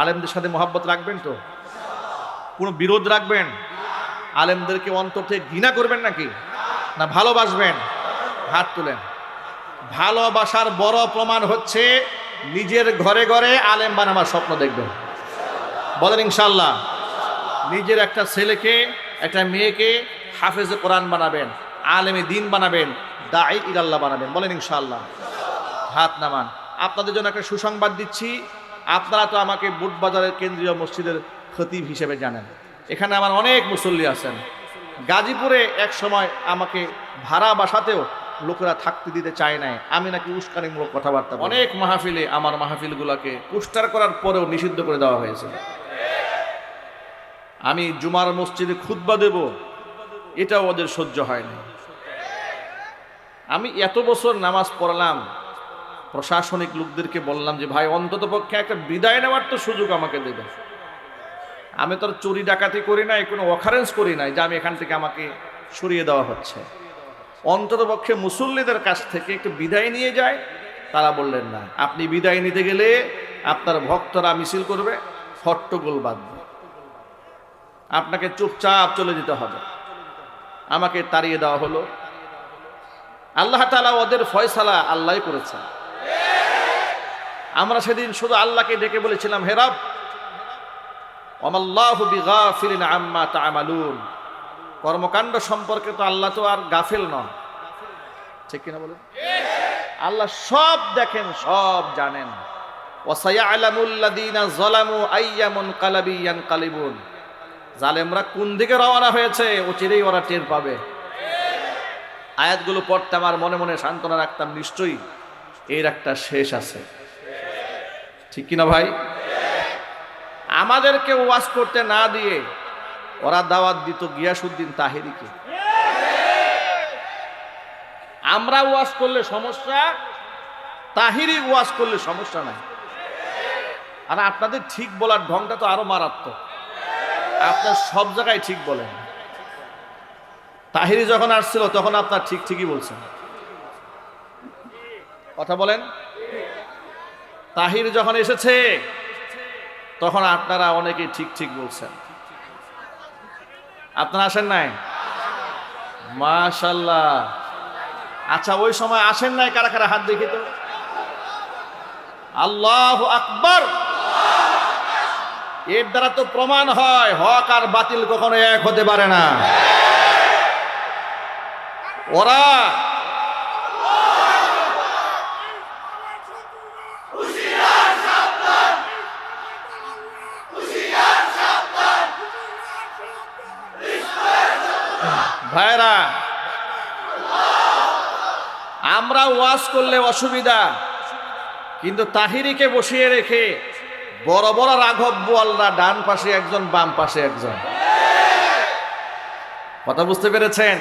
আলেমদের সাথে মহব্বত রাখবেন তো? কোনো বিরোধ রাখবেন? আলেমদেরকে অন্তর থেকে ঘৃণা করবেন নাকি না ভালোবাসবেন? হাত তুলেন। ভালোবাসার বড় প্রমাণ হচ্ছে নিজের ঘরে ঘরে আলেম বানাবার স্বপ্ন দেখবেন। বলেন ইনশাআল্লাহ। নিজের একটা ছেলেকে, একটা মেয়েকে হাফেজে কোরআন বানাবেন, আলেমে দিন বানাবেন, দাঈ ইলাল্লাহ বানাবেন। বলেন ইনশাআল্লাহ। হাত নামান। আপনাদের জন্য একটা সুসংবাদ দিচ্ছি, আপনারা তো আমাকে বুটবাজারের কেন্দ্রীয় মসজিদের খতিব হিসেবে জানেন, এখানে আমার অনেক মুসল্লি আছেন। গাজীপুরে এক সময় আমাকে ভাড়া বাসাতেও লোকেরা থাকতে দিতে চায় নাই, আমি নাকি উস্কানিমূলক কথাবার্তা। অনেক মাহফিলে আমার মাহফিলগুলোকে পোস্টার করার পরেও নিষিদ্ধ করে দেওয়া হয়েছিল। আমি জুমার মসজিদে খুতবা দেব, এটাও ওদের সহ্য হয়নি। আমি এত বছর নামাজ পড়লাম, প্রশাসনিক লোকদেরকে বললাম যে ভাই অন্তত পক্ষে একটা বিদায় নেওয়ার তো সুযোগ আমাকে দেবে। আমি তো চুরি ডাকাতি করি নাই, কোনো অকারেন্স করি নাই যে আমি এখান থেকে আমাকে সরিয়ে দেওয়া হচ্ছে। অন্তত পক্ষে মুসল্লিদের কাছ থেকে একটু বিদায় নিয়ে যায়। তারা বললেন না, আপনি বিদায় নিতে গেলে আপনার ভক্তরা মিছিল করবে, হট্টগোল বাঁধবে, আপনাকে চুপচাপ চলে যেতে হবে। আমাকে তাড়িয়ে দেওয়া হলো। আল্লাহ তাআলা ওদের ফয়সালা আল্লাহই করেছেন। আমরা সেদিন শুধু আল্লাহকে ডেকে বলেছিলাম, হে রব, ওয়ামাল্লাহু বিগাফিলিন আম্মা তা'মালুন। কর্মকাণ্ড সম্পর্কে তো আল্লাহ তো আর গাফিল নন, ঠিক কিনা বলেন? আল্লাহ সব দেখেন, সব জানেন। ওয়াসায়ালামুল্লাযীনা যালামু আইয়া মুনকালাবি ইয়ানকালিবুন। জালেমরা কোন দিকে রওনা হয়েছে অচিরেই ওরা টের পাবে। আয়াতগুলো পড়তাম আর মনে মনে সান্ত্বনা রাখতাম, নিশ্চয়ই এর একটা শেষ আছে, ঠিক কিনা ভাই? আমাদেরকে ওয়াজ করতে না দিয়ে ওরা দাওয়াত দিত গিয়াসউদ্দিন তাহেরিকে। আমরা ওয়াজ করলে সমস্যা, তাহিরি ওয়াজ করলে সমস্যা নাই। আর আপনাদের ঠিক বলার ঢংটা তো আরো মারাত্মক। আপনার সব জায়গায় ঠিক বলেন। তাহিরি যখন আসছিল তখন আপনার ঠিক ঠিকই বলছেন, কথা বলেন। তাহির যখন এসেছে তখন আপনারা অনেকেই ঠিক ঠিক বলছেন। আপনারা আসেন নাই? মাশাআল্লাহ। আচ্ছা, ওই সময় আসেন নাই কারা কারা? হাত দেখি তো। আল্লাহু আকবার। এর দ্বারা তো প্রমাণ হয় হক আর বাতিল কখনো এক হতে পারে না। ওরা ভাইরা, আমরা ওয়াজ করলে অসুবিধা, কিন্তু তাহিরিকে বসিয়ে রেখে বড় বড় রাঘব বোয়ালরা ডান পাশে একজন, বাম পাশে একজন। কথা বুঝতে পেরেছেন?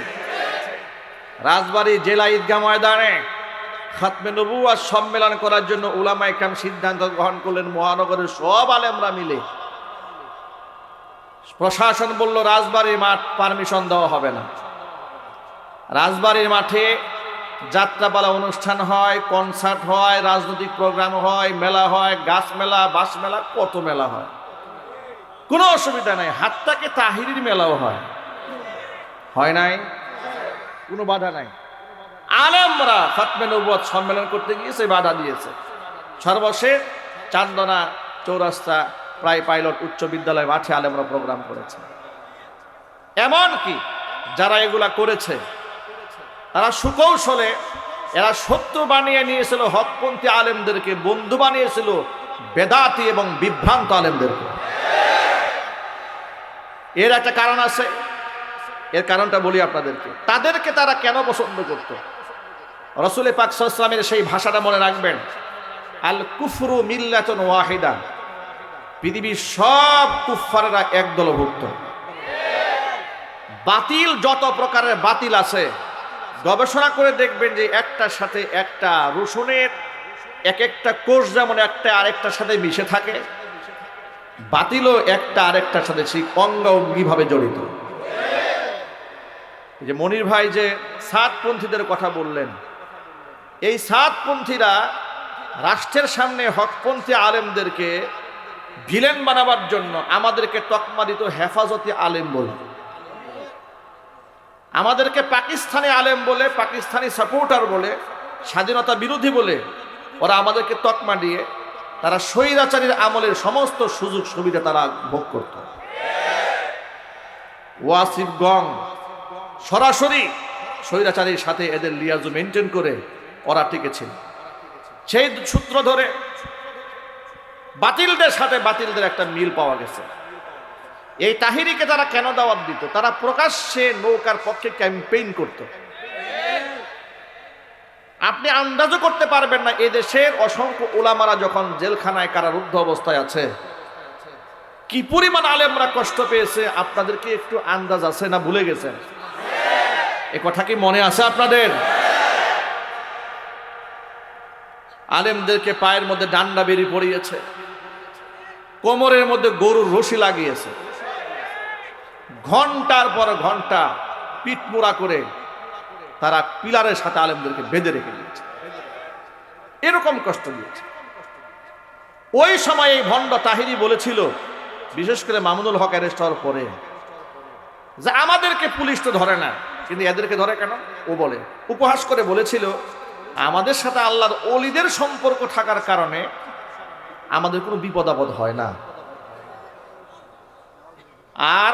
রাজবাড়ী জেলা ঈদগাহ ময়দানে খাতমে নবুয়্যত সম্মেলন করার জন্য উলামায়ে কেরাম সিদ্ধান্ত গ্রহণ করলেন। মহানগরের সব আলেমরা মিলে। প্রশাসন বলল রাজবাড়ির মাঠ পারমিশন দেওয়া হবে না। রাজবাড়ির মাঠে যাত্রাপালা অনুষ্ঠান হয়, কনসার্ট হয়, রাজনৈতিক প্রোগ্রাম হয়, মেলা হয়, গাছ মেলা, বাস মেলা, কত মেলা হয়, কোনো অসুবিধা নাই। হাত্তাকে তাহিরির মেলাও হয় নাই, কোনো বাধা নাই। আলেমরা খাতমে নবুয়্যত সম্মেলন করতে গিয়েছে, বাধা দিয়েছে। সর্বশেষ চান্দনা চৌরাস্তা প্রায় পাইলট উচ্চ বিদ্যালয় মাঠে আলেমরা প্রোগ্রাম করেছে। এমনকি যারা এগুলা করেছে তারা সুকৌশলে, এরা শত্রু বানিয়ে নিয়েছিল হকপন্থী আলেমদেরকে, বন্ধু বানিয়েছিল বেদাতি এবং বিভ্রান্ত আলেমদেরকে। এর একটা কারণ আছে, এর কারণটা বলি আপনাদেরকে। তাদেরকে তারা কেন পছন্দ করত? রাসূল পাক সাল্লাল্লাহু আলাইহি ওয়াসাল্লামের সেই ভাষাটা মনে রাখবেন, আল কুফরু মিল্লাতুন ওয়াহিদা। পৃথিবীর সব কুফফাররা এক দলভুক্ত। বাতিল যত প্রকারের বাতিল আছে, গবেষণা করে দেখবেন যে একটার সাথে একটা, রসুনের এক একটা কোষ যেমন একটা আরেকটার সাথে মিশে থাকে, বাতিলও একটা আরেকটার সাথে সেই অঙ্গাঙ্গিভাবে জড়িত। যে মনির ভাই যে সাতপন্থীদের কথা বললেন, এই সাতপন্থীরা রাষ্ট্রের সামনে হকপন্থী আলেমদেরকে ভিলেন বানাবার জন্য আমাদেরকে তকমা দিত হেফাজতি আলেম বলে। আমাদেরকে পাকিস্তানি আলেম বলে, পাকিস্তানি সাপোর্টার বলে, স্বাধীনতা বিরোধী বলে ওরা আমাদেরকে তকমা দিয়ে তারা স্বৈরাচারীর আমলের সমস্ত সুযোগ সুবিধা তারা ভোগ করত। ওয়াসিফগং সরাসরি স্বৈরাচারীর সাথে এদের লিয়াজু মেনটেন করে ওরা টিকেছিল। সেই সূত্র ধরে বাতিলদের সাথে বাতিলদের একটা মিল পাওয়া গেছে। এই তাহিরিকে তারা কেন দাওয়াত দিত? তারা প্রকাশ্যে নৌকার পক্ষে ক্যাম্পেইন করত। আপনি আন্দাজও করতে পারবেন না এদেশের অসংখ্য উলামারা যখন জেলখানায় কারারুদ্ধ অবস্থায় আছে, কি পরিমাণ আলেমরা কষ্ট পেয়েছে। আপনাদেরকে একটু আন্দাজ আছে না ভুলে গেছেন? এ কথা কি মনে আছে আপনাদের? আলেমদেরকে পায়ের মধ্যে ডান্ডা বেরিয়ে পড়িয়েছে, কোমরের মধ্যে গরুর রশি লাগিয়েছে, ঘন্টার পর ঘন্টা পিঠমোড়া করে তারা পিলারের সাথে আলেমদেরকে বেঁধে রেখে দিয়েছে, এরকম কষ্ট দিয়েছে। ওই সময় এই ভণ্ড তাহিরি বলেছিল, বিশেষ করে মামুনুল হক অ্যারেস্ট হওয়ার পরে, যে আমাদেরকে পুলিশ তো ধরে না, কিন্তু এদেরকে ধরে কেন? ও বলে, উপহাস করে বলেছিল, আমাদের সাথে আল্লাহর ওলিদের সম্পর্ক থাকার কারণে আমাদের কোনো বিপদ আপদ হয় না, আর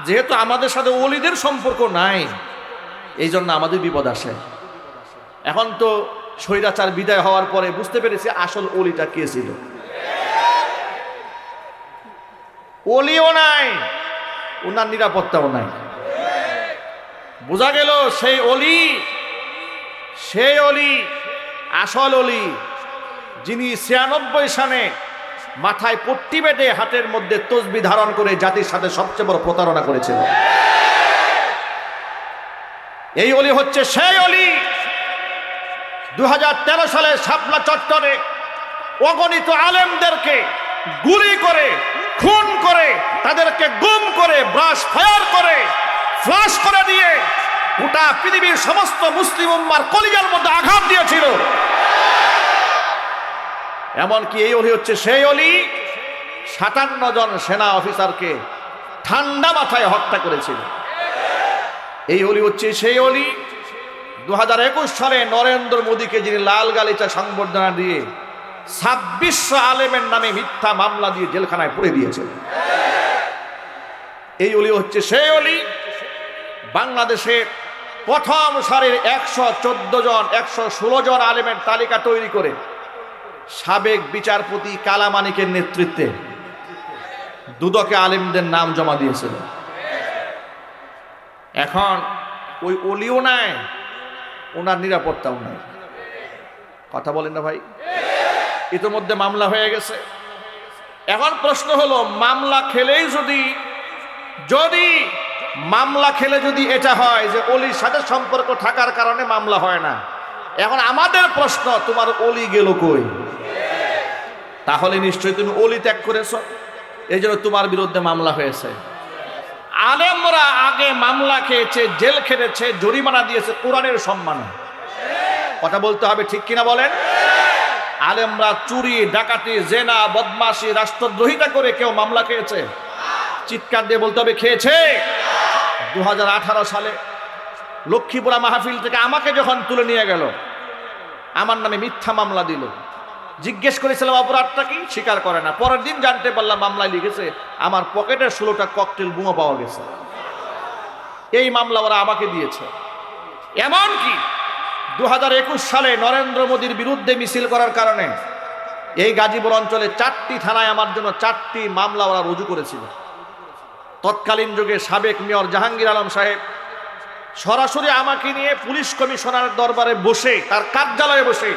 যেহেতু আমাদের সাথে ওলিদের সম্পর্ক নাই, এই জন্য আমাদের বিপদ আসে। এখন তো স্বৈরাচার বিদায় হওয়ার পরে বুঝতে পেরেছি আসল ওলিটা কে ছিল। ওলিও নাই, ওনার নিরাপত্তাও নাই। বোঝা গেল সেই অলি আসল অলি, যিনি 96 সালে মাথায় পট্টি বেঁধে হাতের মধ্যে তসবিহ ধারণ করে জাতির সাথে সবচেয়ে বড় প্রতারণা করেছিল। এই অলি হচ্ছে সেই অলি 2013 সালে শাপলা চত্বরে অগণিত আলেমদেরকে গুলি করে, খুন করে, তাদেরকে গুম করে, ব্রাশ ফায়ার করে, ফ্লাশ করে দিয়ে গোটা পৃথিবীর সমস্ত মুসলিম উম্মার কলিজার মধ্যে আঘাত দিয়েছিল। এমনকি এই অলি হচ্ছে সেই অলি 57 জন সেনা অফিসারকে ঠান্ডা মাথায় হত্যা করেছিল। এই অলি হচ্ছে সেই অলি 2021 সালে নরেন্দ্র মোদীকে যিনি লাল গালিচা সংবর্ধনা দিয়ে 2600 আলেমের নামে মিথ্যা মামলা দিয়ে জেলখানায় পুরে দিয়েছে। এই অলি হচ্ছে সেই অলি বাংলাদেশের প্রথম সারির 114 জন 116 জন আলেমের তালিকা তৈরি করে সাবেক বিচারপতি কালামানিকের নেতৃত্বে দুদকে আলেমদের নাম জমা দিয়েছিল। এখন ওই অলিও নাই, ওনার নিরাপত্তাও নাই। কথা বলেন না ভাই? ইতিমধ্যে মামলা হয়ে গেছে। এখন প্রশ্ন হলো, মামলা খেলেই যদি এটা হয় যে অলির সাথে সম্পর্ক থাকার কারণে মামলা হয় না, এখন আমাদের প্রশ্ন, তোমার অলি গেল কই? তাহলে নিশ্চয়ই তুমি অলি ত্যাগ করেছ, এই জন্য তোমার বিরুদ্ধে মামলা হয়েছে। আলেমরা আগে মামলা খেয়েছে, জেল খেটেছে, জরিমানা দিয়েছে কোরআনের সম্মানে। কথা বলতে হবে, ঠিক কিনা বলেন? আলেমরা চুরি, ডাকাতি, জেনা, বদমাশি, রাষ্ট্রদ্রোহিতা করে কেউ মামলা খেয়েছে? চিৎকার দিয়ে বলতে হবে খেয়েছে। 2018 সালে লক্ষ্মীপুরা মাহফিল থেকে আমাকে যখন তুলে নিয়ে গেল, আমার নামে মিথ্যা মামলা দিল। জিজ্ঞেস করেছিলাম অপরাধটা কি, স্বীকার করে না। পরের দিন জানতে পারলাম মামলায় লিখেছে আমার পকেটে 16টা ককটেল বোমা পাওয়া গেছে। এই মামলা ওরা আমাকে দিয়েছে। এমনকি 2021 সালে নরেন্দ্র মোদীর বিরুদ্ধে মিছিল করার কারণে এই গাজীপুর অঞ্চলে 4টি থানায় আমার জন্য 4টি মামলা ওরা রুজু করেছিল। তৎকালীন যুগে সাবেক মেয়র জাহাঙ্গীর আলম সাহেব সরাসরি আমাকে নিয়ে পুলিশ কমিশনারের দরবারে বসে, তার কার্যালয়ে বসে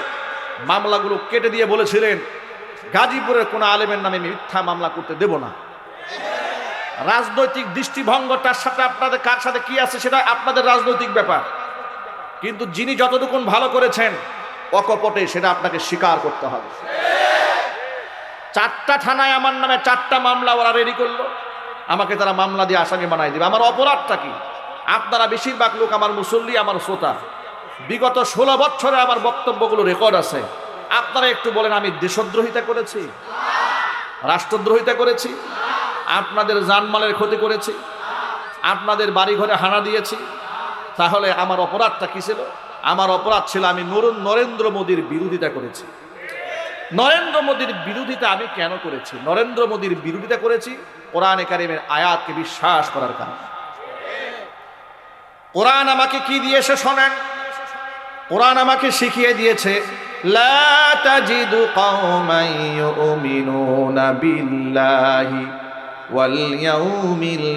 মামলাগুলো কেটে দিয়ে বলেছিলেন, গাজীপুরের কোন আলেমের নামে মিথ্যা মামলা করতে দেব না। রাজনৈতিক দৃষ্টিভঙ্গটার সাথে আপনাদের কার সাথে কি আছে সেটা আপনাদের রাজনৈতিক ব্যাপার, কিন্তু যিনি যতটুকুন ভালো করেছেন অকপটে সেটা আপনাকে স্বীকার করতে হবে। 4টা থানায় আমার নামে 4টা মামলা ওরা রেডি করলো, আমাকে তারা মামলা দিয়ে আসামি বানাই দিবে। আমার অপরাধটা কি? আপনারা বেশিরভাগ লোক আমার মুসল্লি, আমার শ্রোতা, বিগত 16 বছরে আমার বক্তব্যগুলো রেকর্ড আছে। আপনারা একটু বলেন, আমি দেশদ্রোহিতা করেছি, রাষ্ট্রদ্রোহিতা করেছি, আপনাদের জানমালের ক্ষতি করেছি, আপনাদের বাড়ি ঘরে হানা দিয়েছি? তাহলে আমার অপরাধটা কি ছিল? আমার অপরাধ ছিল আমি নরেন্দ্র মোদীর বিরোধিতা করেছি। নরেন্দ্র মোদীর বিরোধিতা আমি কেন করেছি? নরেন্দ্র মোদীর বিরোধিতা করেছি কোরআনে কারিমের আয়াতকে বিশ্বাস করার কারণে। কোরআন আমাকে কি দিয়েছে শোনেন। কোরআন আমাকে শিখিয়ে দিয়েছে, লা তাজিদু কওমান ইউমিনুনা বিল্লাহি ওয়াল ইয়াউমিল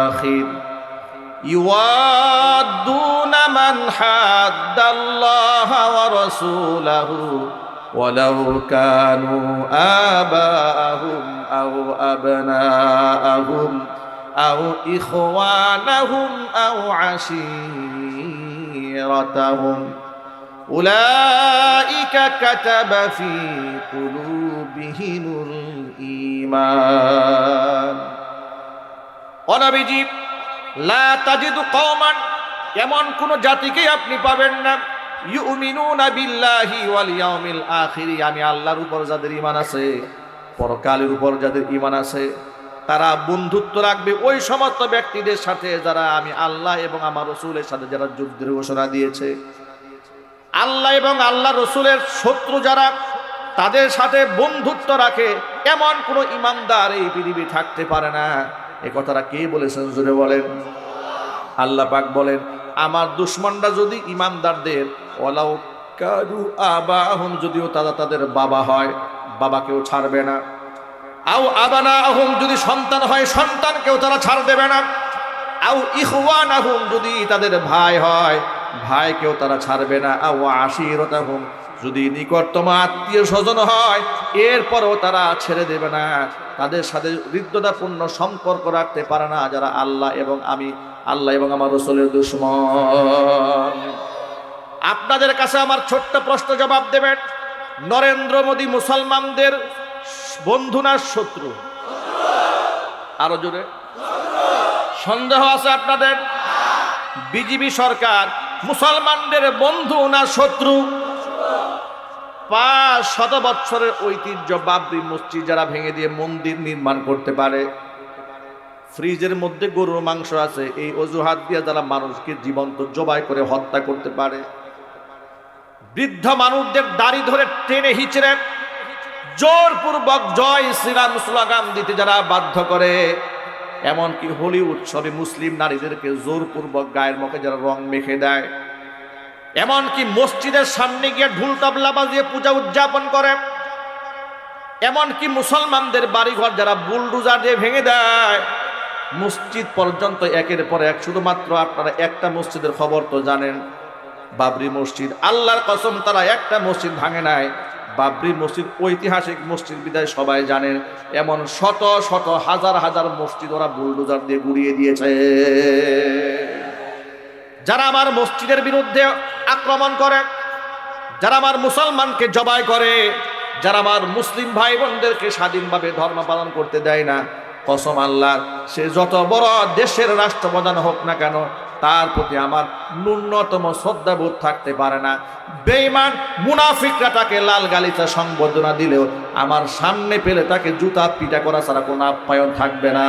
আখির ইউয়াদ্দুনা মান হাদ্দাল্লাহা ওয়া রাসূলাহু ওয়ালাউ কানু আবাআহুম আও আবনাআহুম আও ইখওয়ানাহুম আও আশীরাতাহুম উলাইকা কাতাবা ফি কুলুবিহিমুল ঈমান। ও নবীজি, লা তাজিদু কওমান, এমন কোন জাতিকে আপনি পাবেন না, ইউমিনুনা বিল্লাহি ওয়াল ইয়াউমিল আখির, আমি আল্লাহর উপর যাদের ঈমান আছে, পরকালের উপর যাদের ঈমান আছে, তারা বন্ধুত্ব রাখবে ওই সমস্ত ব্যক্তিদের সাথে যারা আমি আল্লাহ এবং আমার রাসূলের সাথে যারা যুদ্ধের ঘোষণা দিয়েছে। আল্লাহ এবং আল্লাহ রাসূলের শত্রু যারা, তাদের সাথে বন্ধুত্ব রাখে, এমন কোন ঈমানদার এই পৃথিবী থাকতে পারে না। এই কথাটা কে বলেছেন জোরে বলেন? আল্লাহ পাক বলেন, আমার দুশমনরা যদি ঈমানদারদের ওয়ালাউ কাদু আবাহুম, যদিও তারা তাদের বাবা হয়, বাবাকেও ছাড়বে না। আও আবানাহুম, যদি সন্তান হয়, সন্তানকেও তারা ছাড় দেবে না। আও ইখওয়ানাহুম, যদি তাদের ভাই হয়, ভাইকেও তারা ছাড়বে না। আও আশীরাতাহুম, যদি নিকটতম আত্মীয় স্বজন হয়, এরপরও তারা ছেড়ে দেবে না। তাদের সাথে হৃদ্যতাপূর্ণ সম্পর্ক রাখতে পারে না যারা আল্লাহ এবং আমার রাসূলের দুশমন। আপনাদের কাছে আমার ছোট্ট প্রশ্ন জবাব দেবেন, নরেন্দ্র মোদী মুসলমানদের বন্ধু না শত্রু? আরো জোরে। সন্দেহ আছে আপনাদের? বিজেপি সরকার মুসলমানদের বন্ধু না শত্রু? 500 বছরের ঐতিহ্য বাবরি মসজিদ যারা ভেঙে দিয়ে মন্দির নির্মাণ করতে পারে, ফ্রিজের মধ্যে গরুর মাংস আছে, এই অজুহাত দিয়ে যারা মানুষকে জীবন্ত জবাই করে হত্যা করতে পারে, বৃদ্ধ মানুষদের দাড়ি ধরে টেনে হিচড়ে জোরপূর্বক জয় শ্রীরাম স্লোগান দিতে যারা বাধ্য করে, এমনকি হোলি উৎসবে মুসলিম নারীদেরকে জোরপূর্বক গায়ের মুখে যারা রং মেখে দেয়, এমনকি মসজিদের সামনে গিয়ে ঢোল তবলা বাজিয়ে পূজা উদযাপন করে, এমনকি মুসলমানদের বাড়িঘর যারা বুলডোজার দিয়ে ভেঙে দেয়, মসজিদ পর্যন্ত একের পর এক। শুধুমাত্র আপনারা একটা মসজিদের খবর তো জানেন, বাবরি মসজিদ। আল্লাহর কসম, তারা একটা মসজিদ ভাঙে নাই। বাবরি মসজিদ ঐতিহাসিক মসজিদ বিদায় সবাই জানেন, এমন শত শত হাজার হাজার মসজিদ ওরা বুলডোজার দিয়ে গুড়িয়ে দিয়েছে। যারা আমার মসজিদের বিরুদ্ধে আক্রমণ করে, যারা আমার মুসলমানকে জবাই করে, যারা আমার মুসলিম ভাই বোনদেরকে স্বাধীনভাবে ধর্ম পালন করতে দেয় না, কসম আল্লাহর, সে যত বড় দেশের রাষ্ট্রপ্রধান হোক না কেন, তার প্রতি আমার ন্যূনতম শ্রদ্ধাবোধ থাকতে পারে না। বেঈমান মুনাফিকরা তাকে লাল গালিচা সংবর্ধনা দিলেও আমার সামনে পেলে তাকে জুতা পিটা করা ছাড়া কোনো আপ্যায়ন থাকবে না।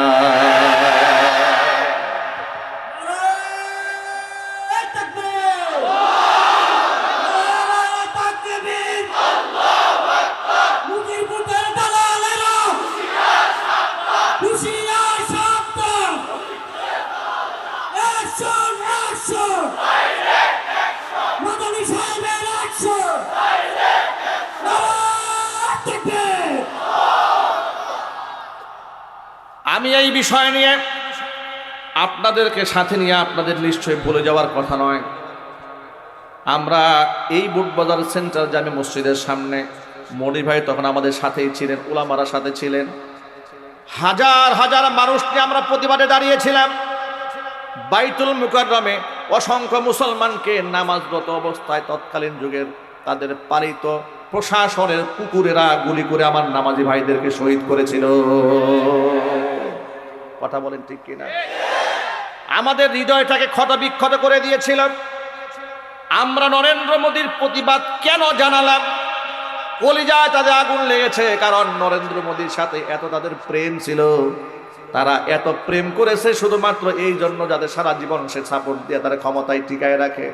আমি এই বিষয় নিয়ে আপনাদেরকে সাথে নিয়ে আপনাদের নিশ্চয়ই ভুলে যাওয়ার কথা নয়। আমরা এই বুটবাজার সেন্টার জামে মসজিদের সামনে, মনি ভাই তখন আমাদের সাথেই ছিলেন, উলামারা সাথে ছিলেন, হাজার হাজার মানুষ নিয়ে আমরা প্রতিবাদে দাঁড়িয়েছিলাম। বাইতুল মুকাররমে অসংখ্য মুসলমানকে নামাজরত অবস্থায় তৎকালীন যুগের তাদের পালিত প্রশাসনের কুকুরেরা গুলি করে আমার নামাজি ভাইদেরকে শহীদ করেছিল। কথা বলেন ঠিক কিনা? আমাদের হৃদয়টাকে ক্ষত বিক্ষত করে দিয়েছিল। আমরা নরেন্দ্র মোদীর প্রতিবাদ কেন জানালাম? কলিজায় তাদের আগুন লেগেছে, কারণ নরেন্দ্র মোদীর সাথে এত তাদের প্রেম ছিল। তারা এত প্রেম করেছে শুধুমাত্র এই জন্য যাদের সারা জীবন সে সাপোর্ট দিয়ে তারা ক্ষমতায় টিকায় রাখে।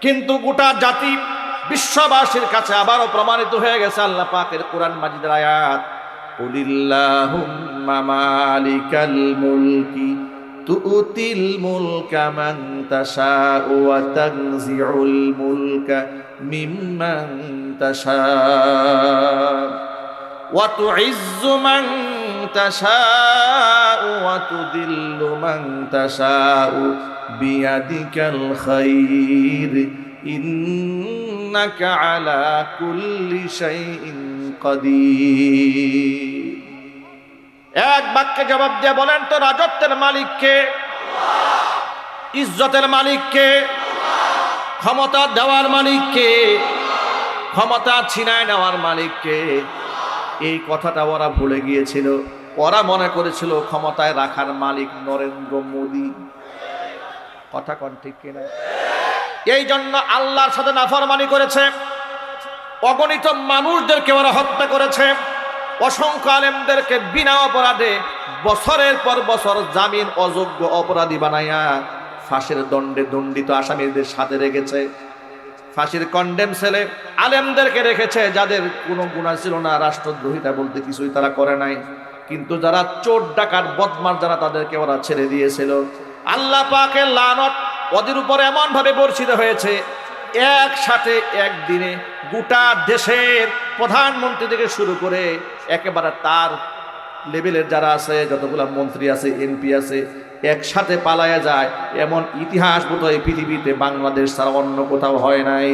কিন্তু গোটা জাতি বিশ্ববাসীর কাছে আবারও প্রমাণিত হয়ে গেছে আল্লাহ পাকের কোরআন মাজিদের আয়াত, কুলিল্লাহুম্মা মালিকাল মুলকি তুতিল মুলকা মান তাশাউ ওয়া তানজিউল মুলকা মিম্মান তাশাউ ওয়া তুইজ্জু মান তাশাউ ওয়া তুদিল্লু মান তাশাউ বিয়াদিকাল খায়র ইন্নাকা আলা কুল্লি শাইইন কাদির। এক বাক্যে জবাব দিয়ে বলেন তো রাজত্বের মালিক কে? ইজ্জতের মালিক কে? ক্ষমতা দেওয়ার মালিক কে? ক্ষমতা ছিনায় নেওয়ার মালিক কে? এই কথাটা ওরা ভুলে গিয়েছিল। ওরা মনে করেছিল ক্ষমতায় রাখার মালিক নরেন্দ্র মোদী। কথা কোন ঠিক কিনা? এই জন্য আল্লাহর সাথে নাফরমানি করেছে, অগণিত মানুষদেরকে ওরা হত্যা করেছে, অসংখ্য আলেমদেরকে বিনা অপরাধে বছরের পর বছর জামিন অযোগ্য অপরাধী বানাইয়া ফাঁসির দণ্ডে দণ্ডিত আসামিদের সাথে রেখেছে। ফাঁসির কন্ডেম সেলে আলেমদেরকে রেখেছে যাদের কোনো গুনাহ ছিল না, রাষ্ট্রদ্রোহিতা বলতে কিছুই তারা করে নাই, কিন্তু যারা চোর ডাকাত বদমাশ যারা তাদেরকে ওরা ছেড়ে দিয়েছিল। আল্লাহ পাকের লানত ওদের উপরে এমন ভাবে বর্ষিত হয়েছে, একসাথে একদিনে গোটা দেশের প্রধানমন্ত্রী থেকে শুরু করে একেবারে তার লেভেলের যারা আছে, যতগুলো মন্ত্রী আছে, এমপি আছে, একসাথে পালায়া যায়। এমন ইতিহাস বোধহয় পৃথিবীতে বাংলাদেশ ছাড়া অন্য কোথাও হয় নাই।